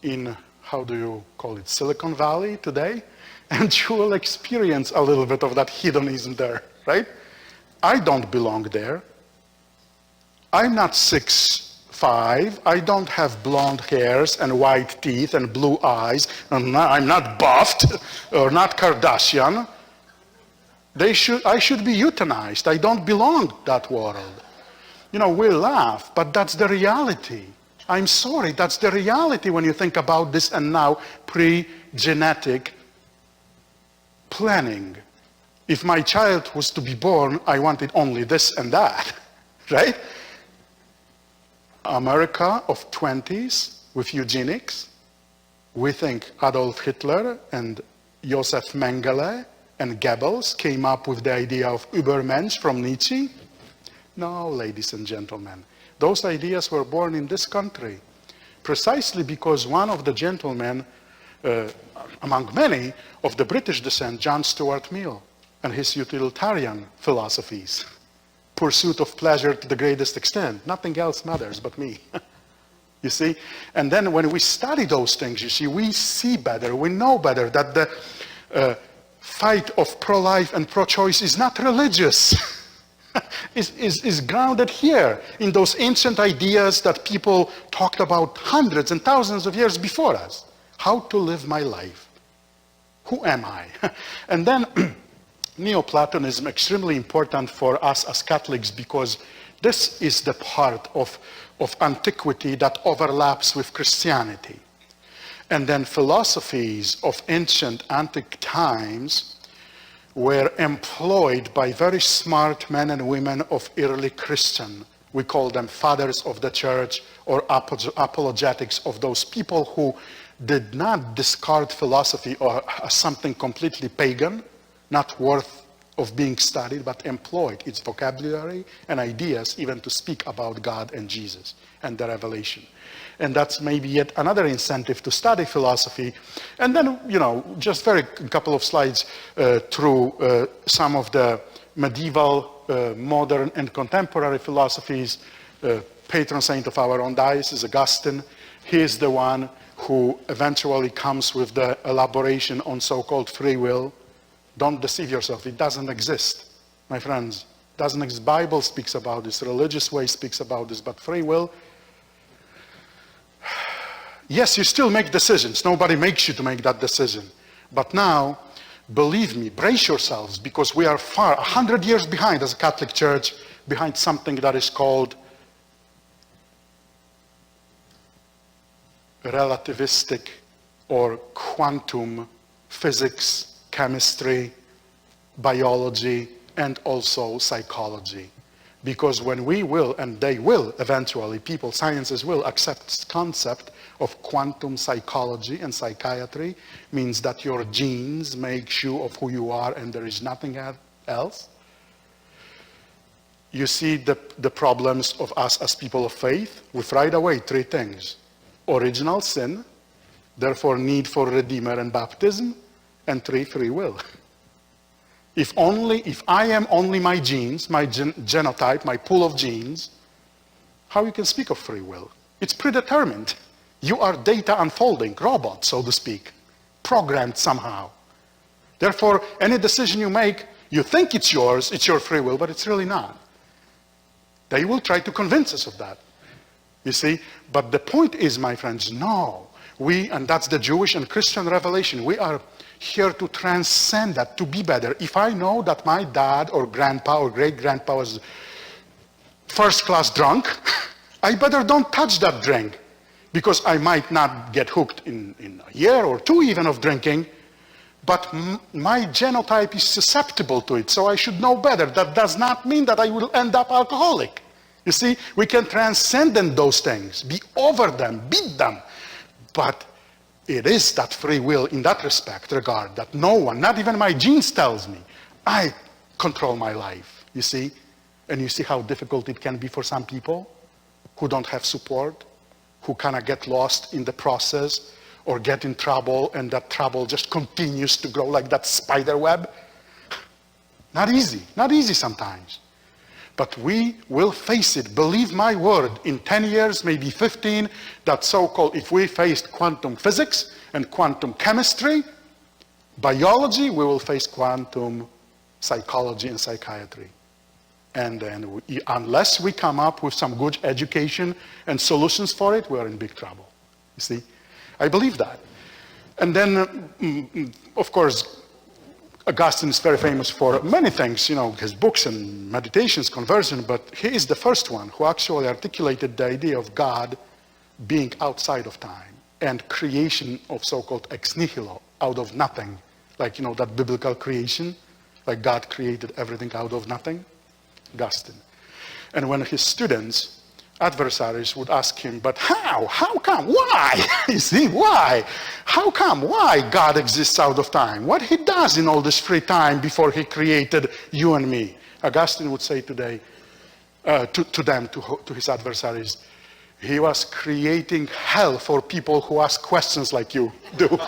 in, how do you call it, Silicon Valley today, and you will experience a little bit of that hedonism there, right? I don't belong there. I'm not 6'5", I don't have blonde hairs and white teeth and blue eyes, and I'm not buffed or not Kardashian. I should be euthanized. I don't belong to that world. We laugh, but that's the reality. I'm sorry, that's the reality when you think about this, and now pre-genetic planning. If my child was to be born, I wanted only this and that, right? America of 20s with eugenics, we think Adolf Hitler and Josef Mengele and Goebbels came up with the idea of Übermensch from Nietzsche. No, ladies and gentlemen, those ideas were born in this country precisely because one of the gentlemen, among many, of the British descent, John Stuart Mill, and his utilitarian philosophies. Pursuit of pleasure to the greatest extent. Nothing else matters but me. You see? And then when we study those things, you see, we see better, we know better that the fight of pro-life and pro-choice is not religious. is grounded here in those ancient ideas that people talked about hundreds and thousands of years before us. How to live my life. Who am I? And then Neoplatonism, extremely important for us as Catholics, because this is the part of antiquity that overlaps with Christianity. And then philosophies of ancient antique times were employed by very smart men and women of early Christian. We call them fathers of the church, or apologetics of those people who did not discard philosophy or as something completely pagan, not worth of being studied, but employed its vocabulary and ideas even to speak about God and Jesus and the revelation. And that's maybe yet another incentive to study philosophy. And then, just a couple of slides through some of the medieval, modern, and contemporary philosophies. Patron saint of our own diocese, Augustine. He is the one who eventually comes with the elaboration on so-called free will. Don't deceive yourself. It doesn't exist, my friends. It doesn't exist. Bible speaks about this. Religious way speaks about this. But free will, yes, you still make decisions. Nobody makes you to make that decision. But now, believe me, brace yourselves, because we are 100 years behind as a Catholic Church, behind something that is called relativistic or quantum physics, chemistry, biology, and also psychology. Because when we will, and they will eventually, sciences will accept this concept of quantum psychology and psychiatry, means that your genes make you of who you are and there is nothing else. You see the problems of us as people of faith with right away 3 things. Original sin, therefore need for Redeemer and baptism, and 3, free will. If I am only my genes, my genotype, my pool of genes, how you can speak of free will? It's predetermined. You are data unfolding, robot, so to speak, programmed somehow. Therefore, any decision you make, you think it's yours, it's your free will, but it's really not. They will try to convince us of that. You see? But the point is, my friends, no. And that's the Jewish and Christian revelation. We are here to transcend that, to be better. If I know that my dad or grandpa or great-grandpa was first-class drunk, I better don't touch that drink, because I might not get hooked in a year or 2 even of drinking, but my genotype is susceptible to it, so I should know better. That does not mean that I will end up alcoholic. You see, we can transcend those things, be over them, beat them. But it is that free will in that regard, that no one, not even my genes tells me, I control my life, you see? And you see how difficult it can be for some people who don't have support, who kind of get lost in the process or get in trouble, and that trouble just continues to grow like that spider web. Not easy sometimes. But we will face it. Believe my word, in 10 years, maybe 15, that so-called, if we faced quantum physics and quantum chemistry, biology, we will face quantum psychology and psychiatry. And then unless we come up with some good education and solutions for it, we are in big trouble. You see? I believe that. And then, of course, Augustine is very famous for many things, his books and meditations, conversion, but he is the first one who actually articulated the idea of God being outside of time and creation of so-called ex nihilo, out of nothing. Like, that biblical creation, like God created everything out of nothing. Augustine. And when his students, adversaries, would ask him, but how? How come? Why? You see, why? How come? Why God exists out of time? What he does in all this free time before he created you and me? Augustine would say today to his adversaries, he was creating hell for people who ask questions like you do.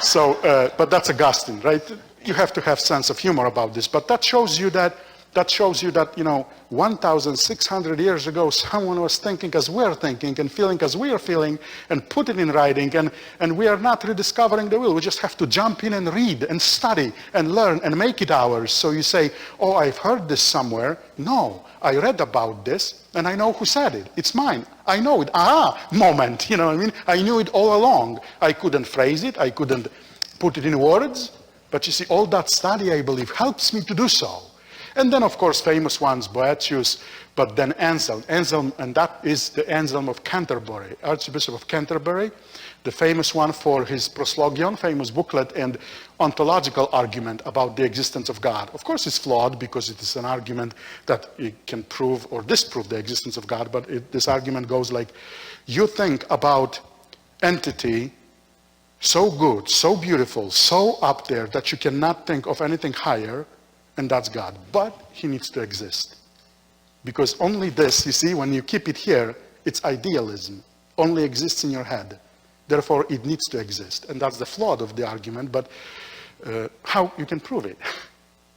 So, but that's Augustine, right? You have to have sense of humor about this, but that shows you that 1,600 years ago, someone was thinking as we're thinking and feeling as we are feeling and put it in writing, and we are not rediscovering the will. We just have to jump in and read and study and learn and make it ours. So you say, oh, I've heard this somewhere. No, I read about this and I know who said it. It's mine. I know it. Moment. You know what I mean? I knew it all along. I couldn't phrase it. I couldn't put it in words. But you see, all that study, I believe, helps me to do so. And then, of course, famous ones, Boethius, but then Anselm. Anselm, and that is the Anselm of Canterbury, Archbishop of Canterbury, the famous one for his Proslogion, famous booklet and ontological argument about the existence of God. Of course, it's flawed because it is an argument that it can prove or disprove the existence of God, but this argument goes like, you think about entity so good, so beautiful, so up there that you cannot think of anything higher, and that's God. But he needs to exist. Because only this, you see, when you keep it here, it's idealism. Only exists in your head. Therefore, it needs to exist. And that's the flaw of the argument, but how you can prove it?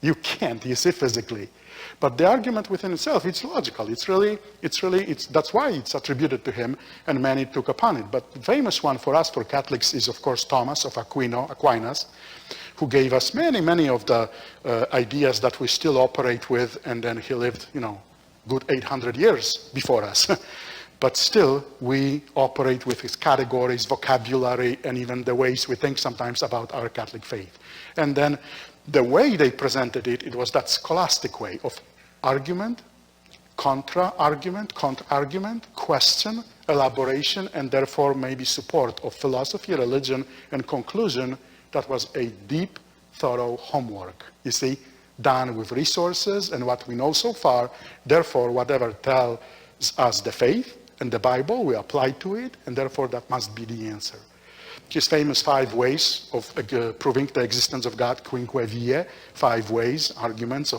You can't, you see, physically. But the argument within itself, it's logical. That's why it's attributed to him, and many took upon it. But the famous one for us, for Catholics, is, of course, Thomas of Aquinas, who gave us many of the ideas that we still operate with, and then he lived, good 800 years before us. But still, we operate with his categories, vocabulary, and even the ways we think sometimes about our Catholic faith. And then the way they presented it, it was that scholastic way of argument, contra-argument, question, elaboration, and therefore maybe support of philosophy, religion, and conclusion. That was a deep, thorough homework, you see, done with resources and what we know so far. Therefore, whatever tells us the faith and the Bible, we apply to it, and therefore that must be the answer. His famous 5 ways of proving the existence of God, quinque vie, 5 ways, arguments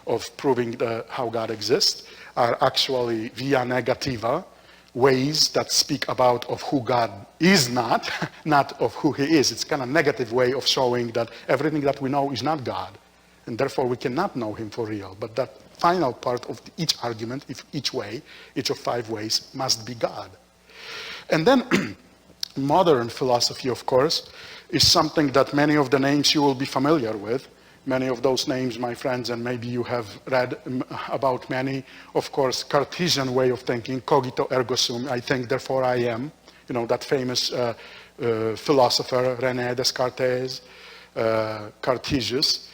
of proving how God exists, are actually via negativa, ways that speak about of who God is not, not of who he is. It's kind of negative way of showing that everything that we know is not God, and therefore we cannot know him for real. But that final part of each argument, each way, each of 5 ways, must be God. And then modern philosophy, of course, is something that many of the names you will be familiar with. Many of those names, my friends, and maybe you have read about many. Of course, Cartesian way of thinking, cogito ergo sum, I think, therefore I am. That famous philosopher, René Descartes, Cartesius,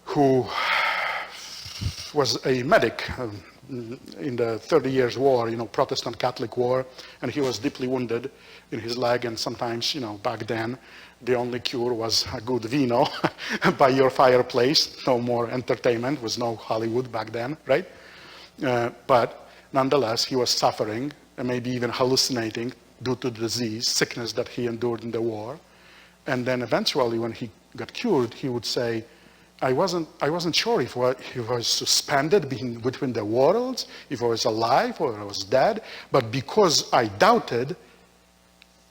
who was a medic in the 30 Years' War, Protestant-Catholic War, and he was deeply wounded in his leg, and sometimes, back then, the only cure was a good vino by your fireplace. No more entertainment, was no Hollywood back then, right? But nonetheless, he was suffering and maybe even hallucinating due to the disease, sickness that he endured in the war. And then eventually, when he got cured, he would say, I wasn't sure if he was suspended between the worlds, if I was alive or I was dead, but because I doubted,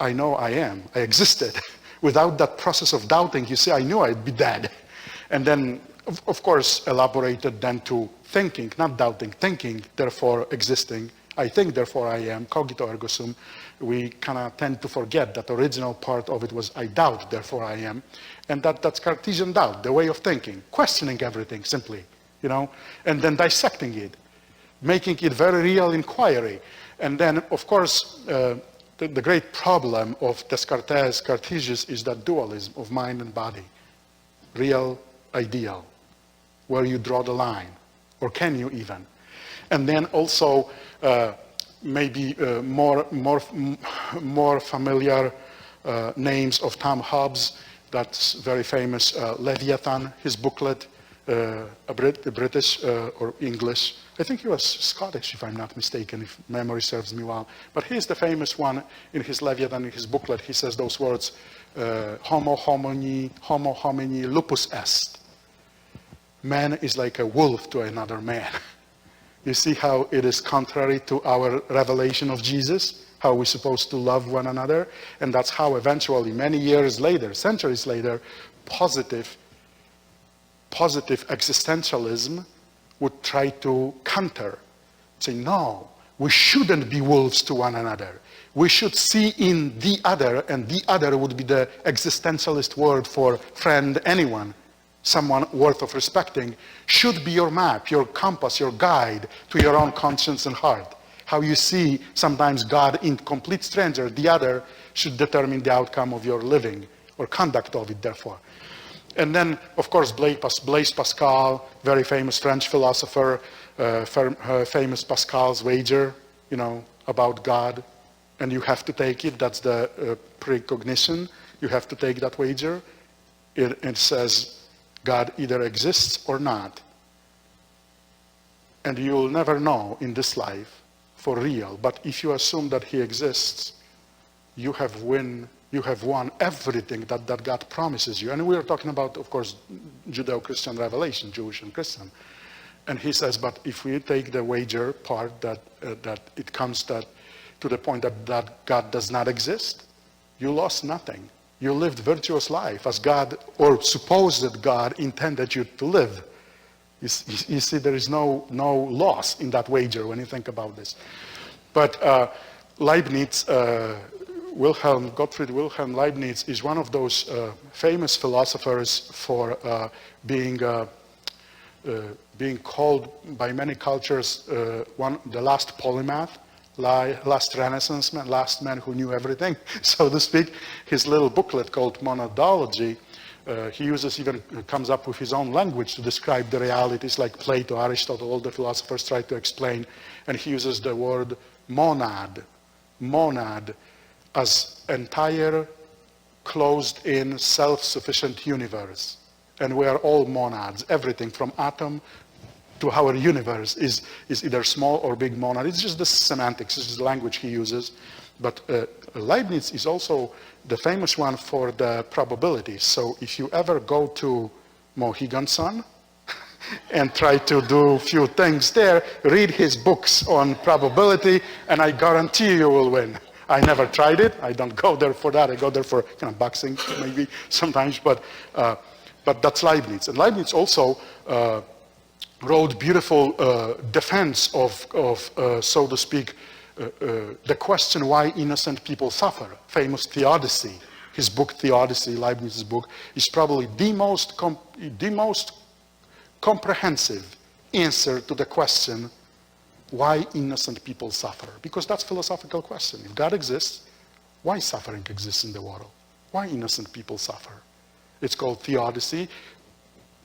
I know I am. I existed. Without that process of doubting, you see, I knew I'd be dead. And then, of course, elaborated then to thinking, not doubting, thinking, therefore existing. I think, therefore I am, cogito ergo sum. We kind of tend to forget that original part of it was I doubt, therefore I am. And that's Cartesian doubt, the way of thinking, questioning everything simply, and then dissecting it, making it very real inquiry. And then, of course, the great problem of Descartes, Cartesius, is that dualism of mind and body, real, ideal, where you draw the line, or can you even? And then also maybe more familiar names of Tom Hobbes. That's very famous Leviathan, his booklet, British or English. I think he was Scottish, if I'm not mistaken, if memory serves me well. But he's the famous one in his Leviathan, in his booklet. He says those words, homo homini lupus est. Man is like a wolf to another man. You see how it is contrary to our revelation of Jesus, how we're supposed to love one another. And that's how eventually, many years later, centuries later, positive existentialism would try to counter, say, no, we shouldn't be wolves to one another. We should see in the other, and the other would be the existentialist word for friend, anyone, someone worth of respecting, should be your map, your compass, your guide to your own conscience and heart. How you see sometimes God in complete stranger, the other should determine the outcome of your living, or conduct of it, therefore. And then, of course, Blaise Pascal, very famous French philosopher, famous Pascal's wager, about God. And you have to take it. That's the precognition. You have to take that wager. It says God either exists or not. And you'll never know in this life for real. But if you assume that he exists, you have won You have won everything that God promises you. And we are talking about, of course, Judeo-Christian revelation, Jewish and Christian. And he says, but if we take the wager part, that it comes to the point that God does not exist, you lost nothing. You lived virtuous life as God, or supposed God, intended you to live. You see, there is no loss in that wager when you think about this. But Leibniz, Gottfried Wilhelm Leibniz is one of those famous philosophers for being called by many cultures the last polymath, last Renaissance man, last man who knew everything, so to speak. His little booklet called Monadology, he comes up with his own language to describe the realities, like Plato, Aristotle, all the philosophers try to explain, and he uses the word monad as entire closed-in self-sufficient universe. And we are all monads. Everything from atom to our universe is either small or big monad. It's just the semantics, it's just the language he uses. But Leibniz is also the famous one for the probabilities. So if you ever go to Mohegan Sun and try to do a few things there, read his books on probability, and I guarantee you will win. I never tried it. I don't go there for that. I go there for kind of boxing maybe sometimes, but that's Leibniz. And Leibniz also wrote beautiful defense of so to speak, the question why innocent people suffer. Famous Theodicy. His book Theodicy, Leibniz's book, is probably the most comprehensive answer to the question why innocent people suffer. Because that's a philosophical question. If God exists, why suffering exists in the world? Why innocent people suffer? It's called Theodicy,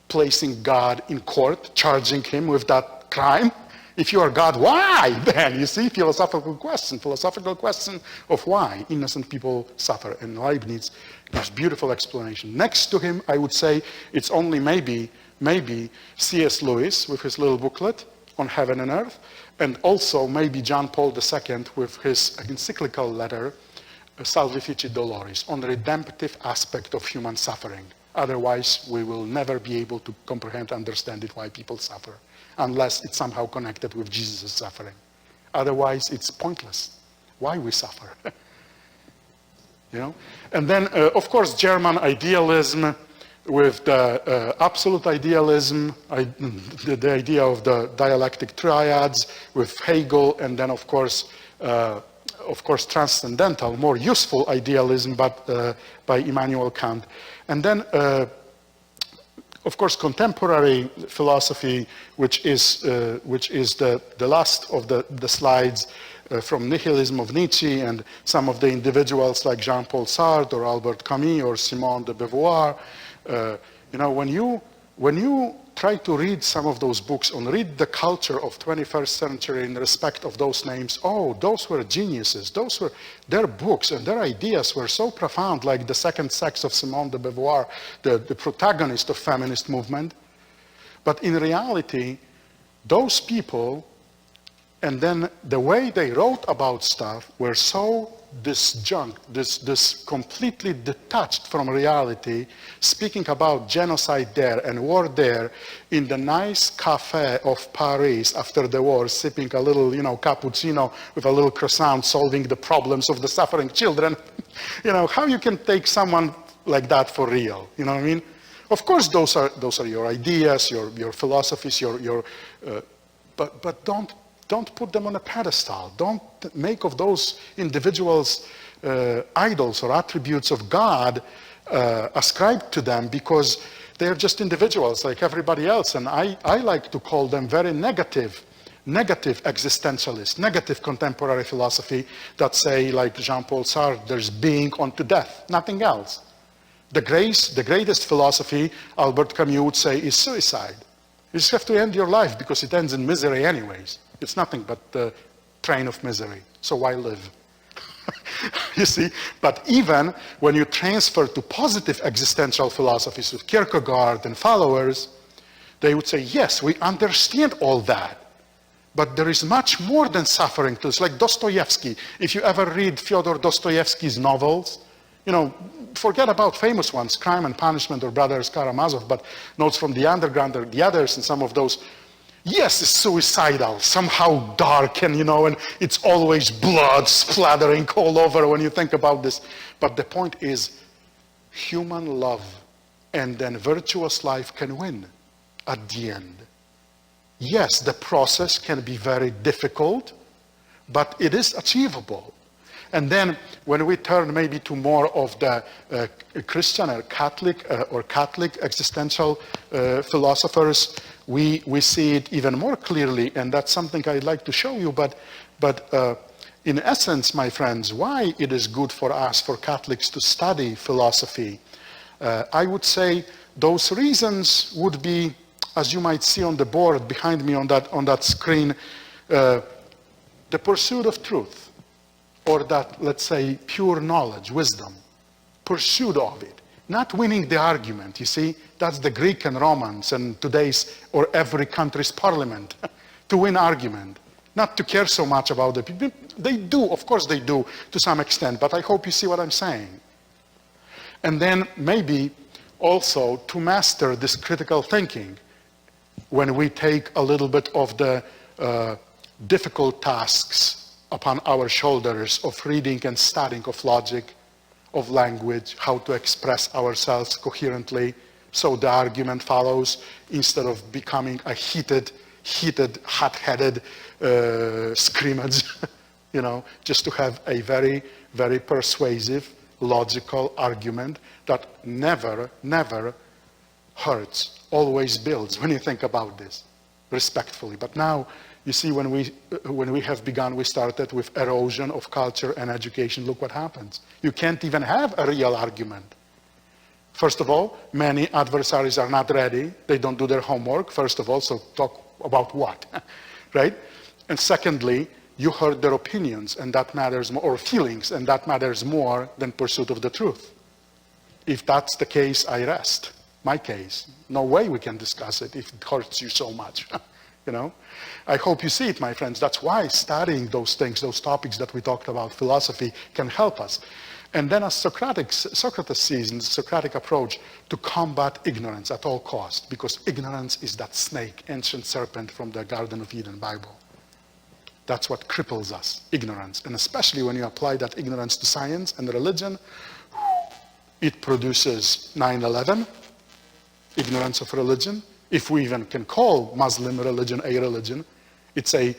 placing God in court, charging him with that crime. If you are God, why then? You see, philosophical question of why innocent people suffer. And Leibniz gives beautiful explanation. Next to him, I would say, it's only maybe C.S. Lewis with his little booklet on heaven and earth, and also maybe John Paul II with his encyclical letter, Salvifici Doloris, on the redemptive aspect of human suffering. Otherwise, we will never be able to comprehend, understand it, why people suffer, unless it's somehow connected with Jesus' suffering. Otherwise, it's pointless. Why we suffer? You know? And then, of course, German idealism, with the absolute idealism, the idea of the dialectic triads with Hegel, and then of course transcendental, more useful idealism, but by Immanuel Kant. And then, of course, contemporary philosophy, which is the last of the slides, from nihilism of Nietzsche and some of the individuals like Jean-Paul Sartre or Albert Camus or Simone de Beauvoir. You know, when you try to read some of those books and read the culture of 21st century in respect of those names, oh, those were geniuses. Those were their books, and their ideas were so profound, like The Second Sex of Simone de Beauvoir, the protagonist of feminist movement. But in reality, those people, and then the way they wrote about stuff, were so disjunct, this completely detached from reality, speaking about genocide there and war there in the nice cafe of Paris after the war, sipping a little, cappuccino with a little croissant, solving the problems of the suffering children. How you can take someone like that for real? You know what I mean? Of course, those are your ideas, your philosophies, but don't put them on a pedestal. Don't make of those individuals idols or attributes of God ascribed to them, because they're just individuals like everybody else. And I like to call them very negative existentialists, negative contemporary philosophy that say, like Jean-Paul Sartre, there's being unto death, nothing else. The greatest philosophy, Albert Camus would say, is suicide. You just have to end your life because it ends in misery anyways. It's nothing but the train of misery. So why live? You see? But even when you transfer to positive existential philosophies with Kierkegaard and followers, they would say, yes, we understand all that. But there is much more than suffering to this. Like Dostoevsky. If you ever read Fyodor Dostoevsky's novels, forget about famous ones, Crime and Punishment or Brothers Karamazov, but Notes from the Underground or the others, and some of those, yes, it's suicidal, somehow dark, and and it's always blood splattering all over when you think about this. But the point is, human love and then virtuous life can win at the end. Yes, the process can be very difficult, but it is achievable. And then when we turn maybe to more of the Christian or Catholic existential philosophers, we see it even more clearly, and that's something I'd like to show you. But in essence, my friends, why it is good for us, for Catholics, to study philosophy, I would say those reasons would be, as you might see on the board behind me on that screen, the pursuit of truth. Or that, let's say, pure knowledge, wisdom, pursuit of it, not winning the argument. You see, that's the Greek and Romans and today's or every country's parliament, to win argument, not to care so much about the people. They do, of course they do, to some extent, but I hope you see what I'm saying. And then maybe also to master this critical thinking when we take a little bit of the difficult tasks upon our shoulders of reading and studying of logic, of language, how to express ourselves coherently so the argument follows, instead of becoming a heated, hot-headed scrimmage, just to have a very, very persuasive, logical argument that never, never hurts, always builds, when you think about this, respectfully. But now, you see, when we have begun, we started with erosion of culture and education. Look what happens. You can't even have a real argument. First of all, many adversaries are not ready. They don't do their homework, first of all, so talk about what, right? And secondly, you heard their opinions, and that matters more, or feelings, and that matters more than pursuit of the truth. If that's the case, I rest my case. No way we can discuss it if it hurts you so much. I hope you see it, my friends. That's why studying those things, those topics that we talked about, philosophy, can help us. And then as Socrates sees in the Socratic approach, to combat ignorance at all costs, because ignorance is that snake, ancient serpent from the Garden of Eden Bible. That's what cripples us, ignorance. And especially when you apply that ignorance to science and religion, it produces 9/11, ignorance of religion. If we even can call Muslim religion a religion, it's a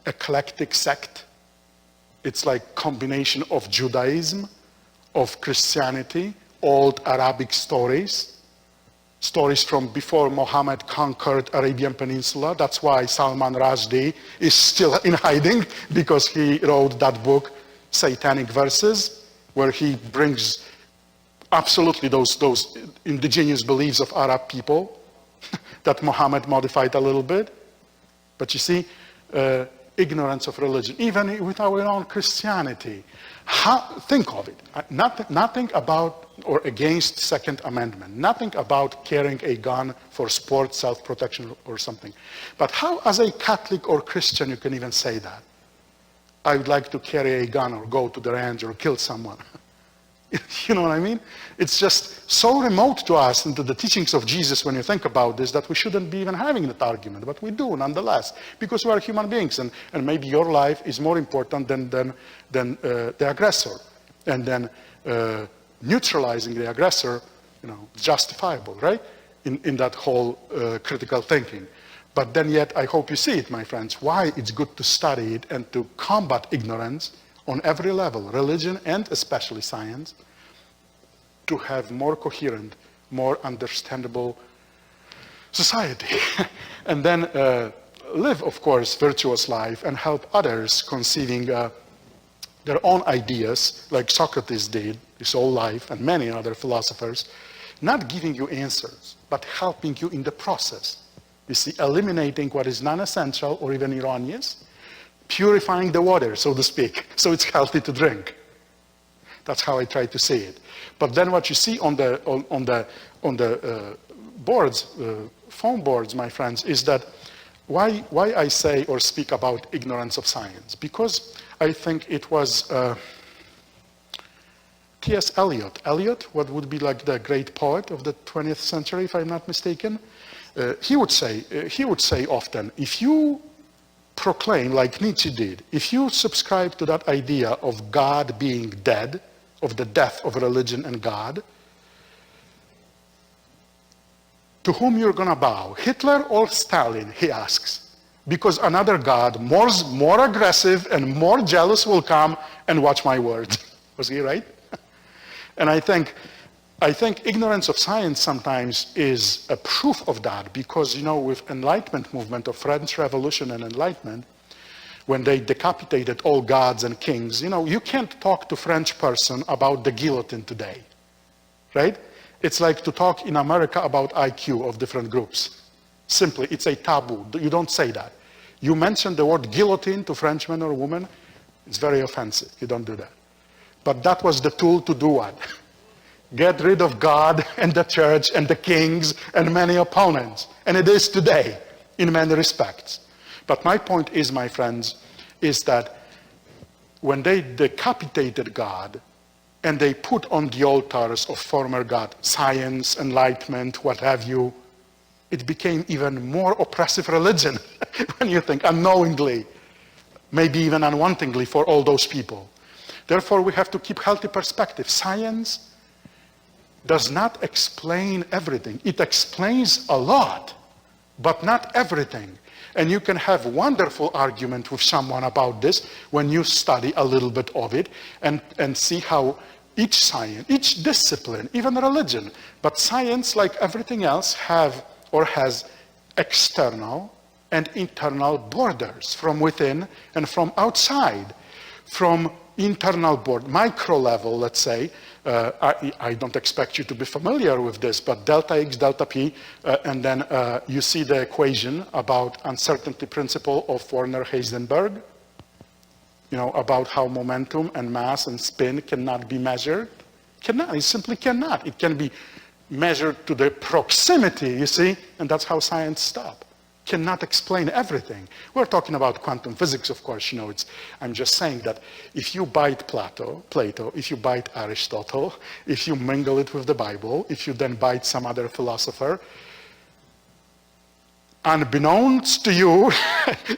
eclectic sect. It's like combination of Judaism, of Christianity, old Arabic stories from before Muhammad conquered Arabian Peninsula. That's why Salman Rushdie is still in hiding, because he wrote that book, Satanic Verses, where he brings absolutely those indigenous beliefs of Arab people that Muhammad modified a little bit. But you see, ignorance of religion, even with our own Christianity. Think of it. Nothing about or against Second Amendment. Nothing about carrying a gun for sport, self-protection or something. But how, as a Catholic or Christian, you can even say that? I would like to carry a gun or go to the range or kill someone. You know what I mean? It's just so remote to us and to the teachings of Jesus when you think about this, that we shouldn't be even having that argument. But we do nonetheless, because we are human beings, and maybe your life is more important than the aggressor. And then neutralizing the aggressor, justifiable, right? In that whole critical thinking. But then yet, I hope you see it, my friends, why it's good to study it and to combat ignorance on every level, religion and especially science, to have more coherent, more understandable society. And then live, of course, virtuous life and help others conceiving their own ideas, like Socrates did his whole life, and many other philosophers, not giving you answers, but helping you in the process. You see, eliminating what is non-essential or even erroneous, purifying the water, so to speak, so it's healthy to drink. That's how I try to see it. But then what you see on the boards, phone boards, my friends, is that why I say or speak about ignorance of science? Because I think it was T.S. Eliot. Eliot, what would be like the great poet of the 20th century, if I'm not mistaken, he would say often, if you proclaim, like Nietzsche did, if you subscribe to that idea of God being dead, of the death of religion and God, to whom you're going to bow, Hitler or Stalin, he asks. Because another God, more aggressive and more jealous will come and watch my words. Was he right? And I think ignorance of science sometimes is a proof of that, because, you know, with Enlightenment movement of French Revolution and Enlightenment, when they decapitated all gods and kings, you know, you can't talk to French person about the guillotine today, right? It's like to talk in America about IQ of different groups. Simply, it's a taboo. You don't say that. You mention the word guillotine to Frenchman or woman, it's very offensive. You don't do that. But that was the tool to do what? Get rid of God and the church and the kings and many opponents. And it is today, in many respects. But my point is, my friends, is that when they decapitated God and they put on the altars of former God science, enlightenment, what have you, it became even more oppressive religion when you think unknowingly, maybe even unwantingly for all those people. Therefore, we have to keep healthy perspective. Science does not explain everything. It explains a lot, but not everything. And you can have wonderful argument with someone about this when you study a little bit of it and see how each science, each discipline, even religion, but science, like everything else, has external and internal borders from within and from outside. From internal board, micro level, let's say, I don't expect you to be familiar with this, but delta X, delta P, and then you see the equation about uncertainty principle of Werner Heisenberg, you know, about how momentum and mass and spin cannot be measured. It simply cannot. It can be measured to the proximity, you see, and that's how science stops. Cannot explain everything. We're talking about quantum physics, of course, you know, I'm just saying that if you bite Plato, if you bite Aristotle, if you mingle it with the Bible, if you then bite some other philosopher, unbeknownst to you,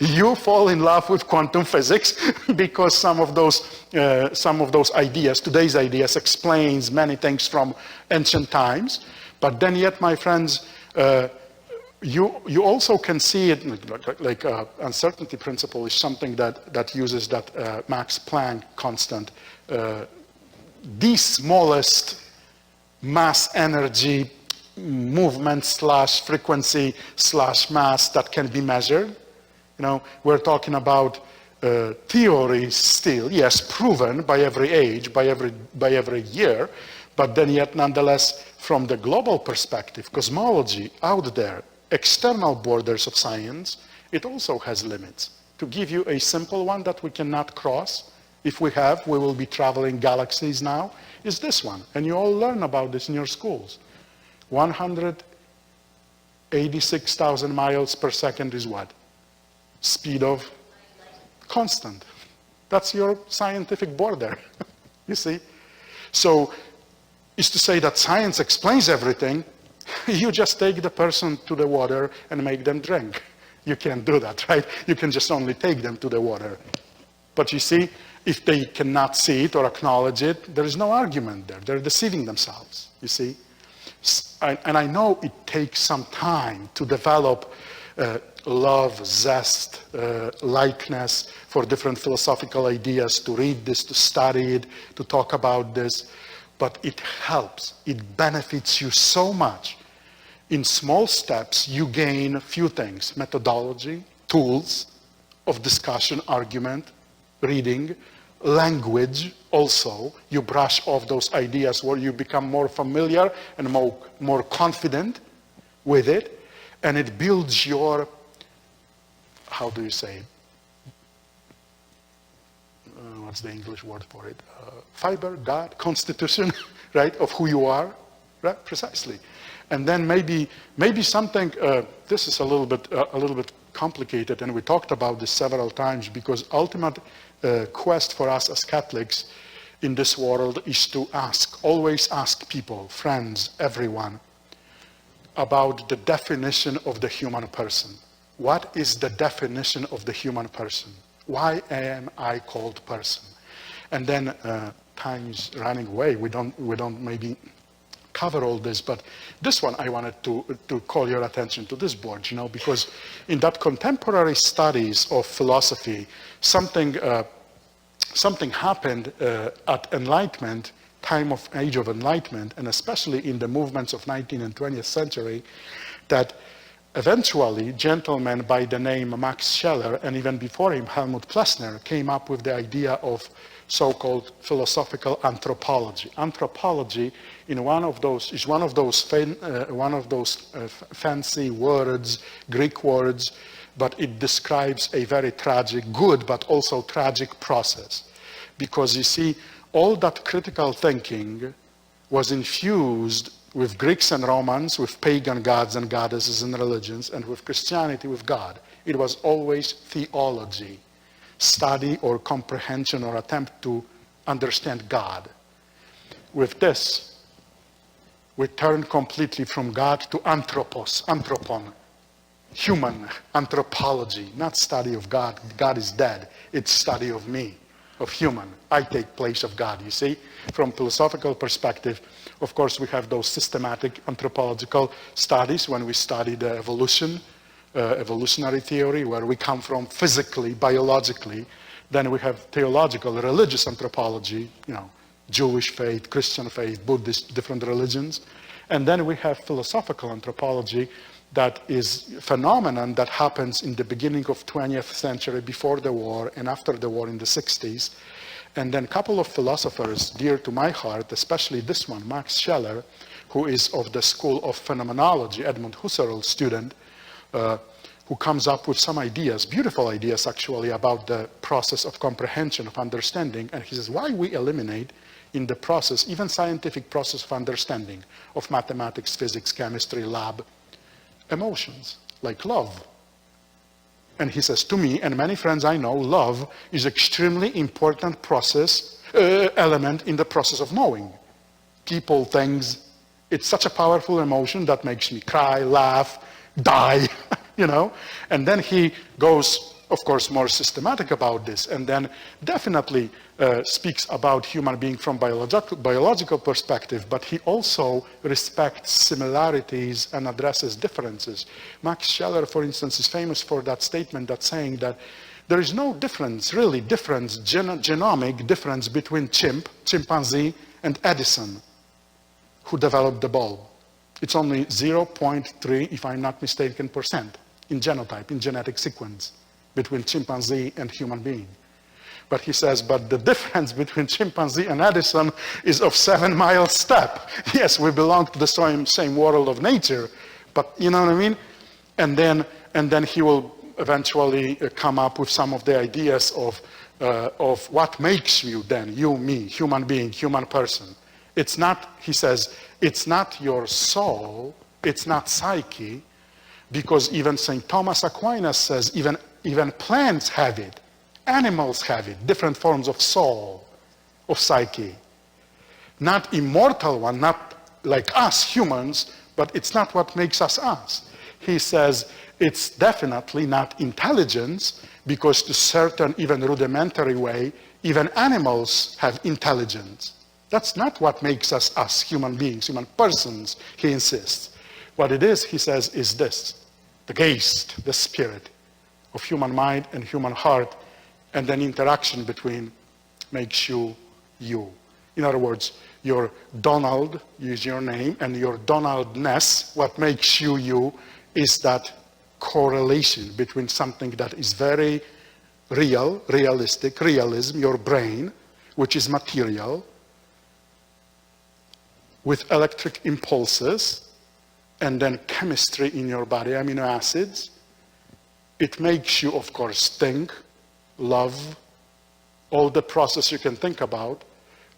you fall in love with quantum physics because some of those ideas, today's ideas, explains many things from ancient times. But then yet, my friends, you also can see it like uncertainty principle is something that uses that Max Planck constant, the smallest mass energy movement slash frequency slash mass that can be measured. You know, we're talking about theories still, yes, proven by every age, by every year, but then yet nonetheless from the global perspective, cosmology out there, external borders of science, it also has limits. To give you a simple one that we cannot cross, if we will be traveling galaxies now, is this one. And you all learn about this in your schools. 186,000 miles per second is what? Speed of constant. That's your scientific border, you see? So, is to say that science explains everything, you just take the person to the water and make them drink. You can't do that, right? You can just only take them to the water. But you see, if they cannot see it or acknowledge it, there is no argument there. They're deceiving themselves, you see? And I know it takes some time to develop love, zest, likeness for different philosophical ideas, to read this, to study it, to talk about this. But it helps. It benefits you so much. In small steps, you gain a few things: methodology, tools of discussion, argument, reading, language also. You brush off those ideas where you become more familiar and more confident with it. And it builds your, how do you say it? What's the English word for it? Fiber, God, constitution, right, of who you are, right? Precisely. And then maybe something. This is a little bit complicated, and we talked about this several times, because ultimate quest for us as Catholics in this world is to always ask people, friends, everyone, about the definition of the human person. What is the definition of the human person? Why am I called person? And then time's running away. We don't maybe cover all this, but this one I wanted to call your attention to this board, because in that contemporary studies of philosophy, something happened at Enlightenment, age of Enlightenment, and especially in the movements of 19th and 20th century, that eventually gentlemen by the name Max Scheler, and even before him Helmut Plessner, came up with the idea of so-called philosophical anthropology. Anthropology is one of those fancy words, Greek words, but it describes a very tragic, good, but also tragic process. Because you see, all that critical thinking was infused with Greeks and Romans, with pagan gods and goddesses and religions, and with Christianity, with God. It was always theology, study or comprehension or attempt to understand God. With this, we turn completely from God to anthropon, human anthropology, not study of God. God is dead. It's study of me, of human. I take place of God, you see. From philosophical perspective, of course, we have those systematic anthropological studies when we study the evolutionary theory, where we come from physically, biologically. Then we have theological, religious anthropology, Jewish faith, Christian faith, Buddhist, different religions. And then we have philosophical anthropology, that is a phenomenon that happens in the beginning of 20th century, before the war and after the war in the 60s. And then a couple of philosophers dear to my heart, especially this one, Max Scheler, who is of the School of Phenomenology, Edmund Husserl student, who comes up with some ideas, beautiful ideas actually, about the process of comprehension, of understanding. And he says, why we eliminate in the process, even scientific process of understanding, of mathematics, physics, chemistry, lab, emotions, like love. And he says to me, and many friends I know, love is extremely important element in the process of knowing. People, things, it's such a powerful emotion that makes me cry, laugh, die, And then he goes, of course, more systematic about this, and then definitely speaks about human being from biological perspective, but he also respects similarities and addresses differences. Max Scheler, for instance, is famous for that statement, that saying that there is no difference, really genomic difference between chimpanzee, and Edison, who developed the bulb. It's only 0.3, if I'm not mistaken, % in genotype, in genetic sequence, between chimpanzee and human being. But he says, but the difference between chimpanzee and Edison is of 7-mile step. Yes, we belong to the same world of nature, but you know what I mean? And then he will eventually come up with some of the ideas of what makes you then, you, me, human being, human person. It's not, he says, it's not your soul, it's not psyche, because even St. Thomas Aquinas says even plants have it, animals have it, different forms of soul, of psyche. Not immortal one, not like us humans, but it's not what makes us us. He says it's definitely not intelligence, because to certain even rudimentary way, even animals have intelligence. That's not what makes us us, human beings, human persons, he insists. What it is, he says, is this, the Geist, the spirit of human mind and human heart, and then interaction between makes you, you. In other words, your Donald, use your name, and your Donaldness, what makes you, you, is that correlation between something that is very real, realistic, realism, your brain, which is material, with electric impulses, and then chemistry in your body, amino acids. It makes you, of course, think, love, all the process you can think about,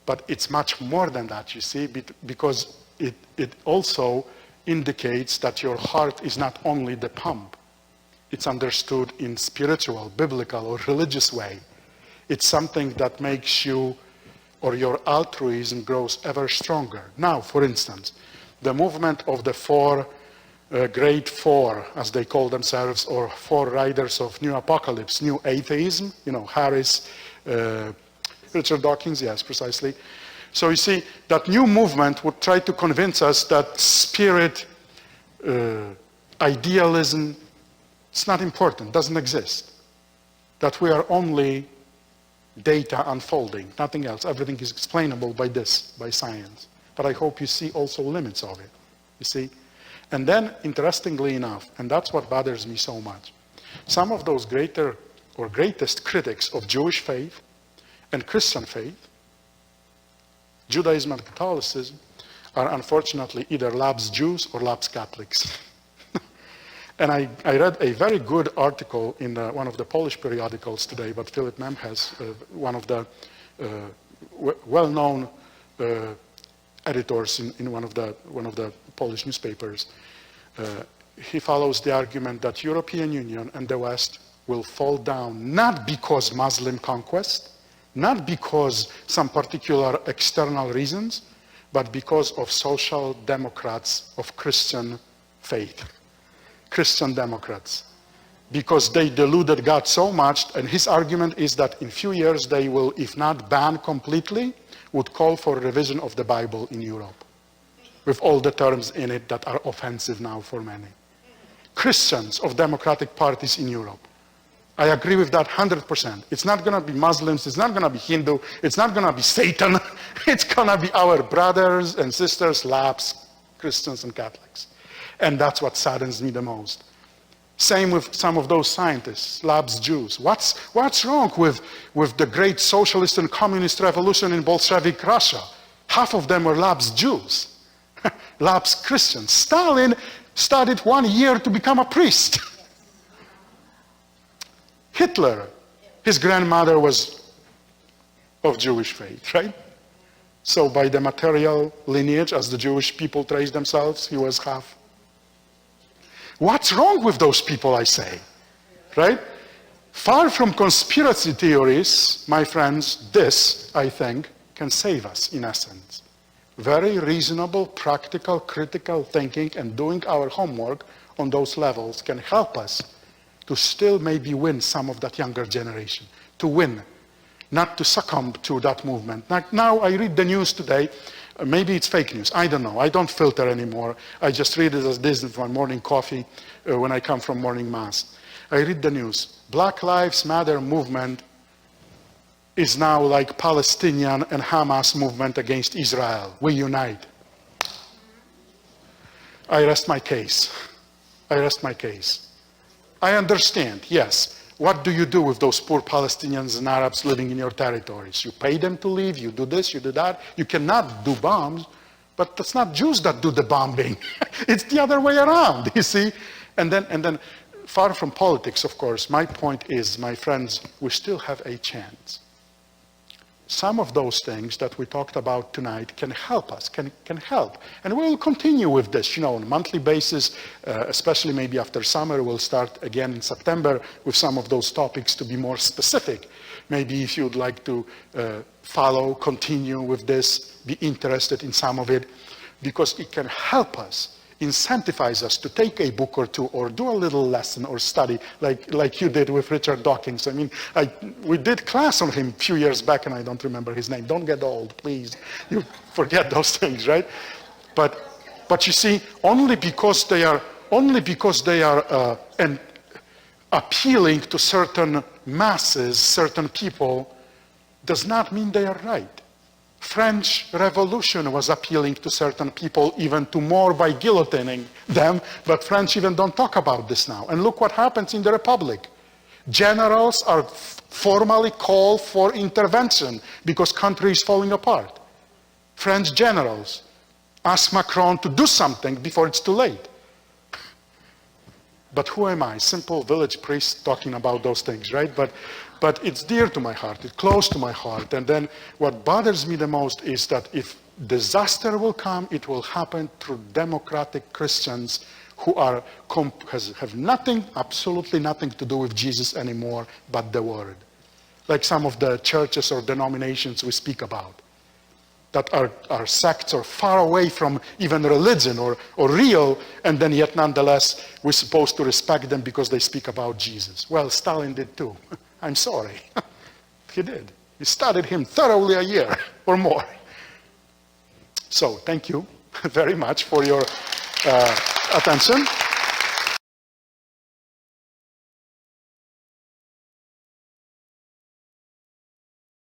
but it's much more than that, you see, because it also indicates that your heart is not only the pump. It's understood in spiritual, biblical, or religious way. It's something that makes you or your altruism grows ever stronger. Now, for instance, the movement of the great four, as they call themselves, or four riders of New Apocalypse, New Atheism, Harris, Richard Dawkins, yes, precisely. So you see, that new movement would try to convince us that spirit, idealism, it's not important, doesn't exist. That we are only data unfolding, nothing else. Everything is explainable by this, by science. But I hope you see also limits of it, you see? And then, interestingly enough, and that's what bothers me so much, some of those greater or greatest critics of Jewish faith and Christian faith, Judaism and Catholicism, are unfortunately either Labs Jews or Labs Catholics. And I read a very good article in one of the Polish periodicals today, but Philip Mem has one of the well-known editors in one of the Polish newspapers. He follows the argument that European Union and the West will fall down not because Muslim conquest, not because some particular external reasons, but because of social democrats of Christian faith. Christian Democrats, because they deluded God so much, and his argument is that in few years they will, if not ban completely, would call for revision of the Bible in Europe, with all the terms in it that are offensive now for many. Christians of democratic parties in Europe. I agree with that 100%. It's not going to be Muslims, it's not going to be Hindu, it's not going to be Satan, it's going to be our brothers and sisters, Labs, Christians and Catholics. And that's what saddens me the most. Same with some of those scientists, Labs Jews. What's wrong with the great socialist and communist revolution in Bolshevik Russia? Half of them were Labs Jews, Labs Christians. Stalin studied 1 year to become a priest. Hitler, his grandmother was of Jewish faith, right? So by the material lineage, as the Jewish people trace themselves, he was half. What's wrong with those people, I say, right? Far from conspiracy theories, my friends, this, I think, can save us, in essence. Very reasonable, practical, critical thinking and doing our homework on those levels can help us to still maybe win some of that younger generation, to win, not to succumb to that movement. Now I read the news today. Maybe it's fake news. I don't know. I don't filter anymore. I just read it as this with my morning coffee when I come from morning mass. I read the news. Black Lives Matter movement is now like Palestinian and Hamas movement against Israel. We unite. I rest my case. I rest my case. I understand, yes. What do you do with those poor Palestinians and Arabs living in your territories? You pay them to leave, you do this, you do that. You cannot do bombs, but it's not Jews that do the bombing. It's the other way around, you see? And then, far from politics, of course, my point is, my friends, we still have a chance. Some of those things that we talked about tonight can help us, can help. And we will continue with this, on a monthly basis, especially maybe after summer. We'll start again in September with some of those topics to be more specific. Maybe if you'd like to follow, continue with this, be interested in some of it, because it can help us, incentivize us to take a book or two or do a little lesson or study like you did with Richard Dawkins. I mean, we did class on him a few years back and I don't remember his name. Don't get old, please. You forget those things, right? But you see, only because they are appealing to certain masses, certain people, does not mean they are right. French Revolution was appealing to certain people, even to more by guillotining them, but French even don't talk about this now. And look what happens in the Republic. Generals are formally called for intervention because country is falling apart. French generals ask Macron to do something before it's too late. But who am I? Simple village priest talking about those things, right? But it's dear to my heart, it's close to my heart. And then what bothers me the most is that if disaster will come, it will happen through democratic Christians who have nothing, absolutely nothing to do with Jesus anymore but the Word. Like some of the churches or denominations we speak about. that are sects or far away from even religion or real, and then yet nonetheless we're supposed to respect them because they speak about Jesus. Well, Stalin did too. I'm sorry. He did. He studied him thoroughly a year or more. So thank you very much for your attention.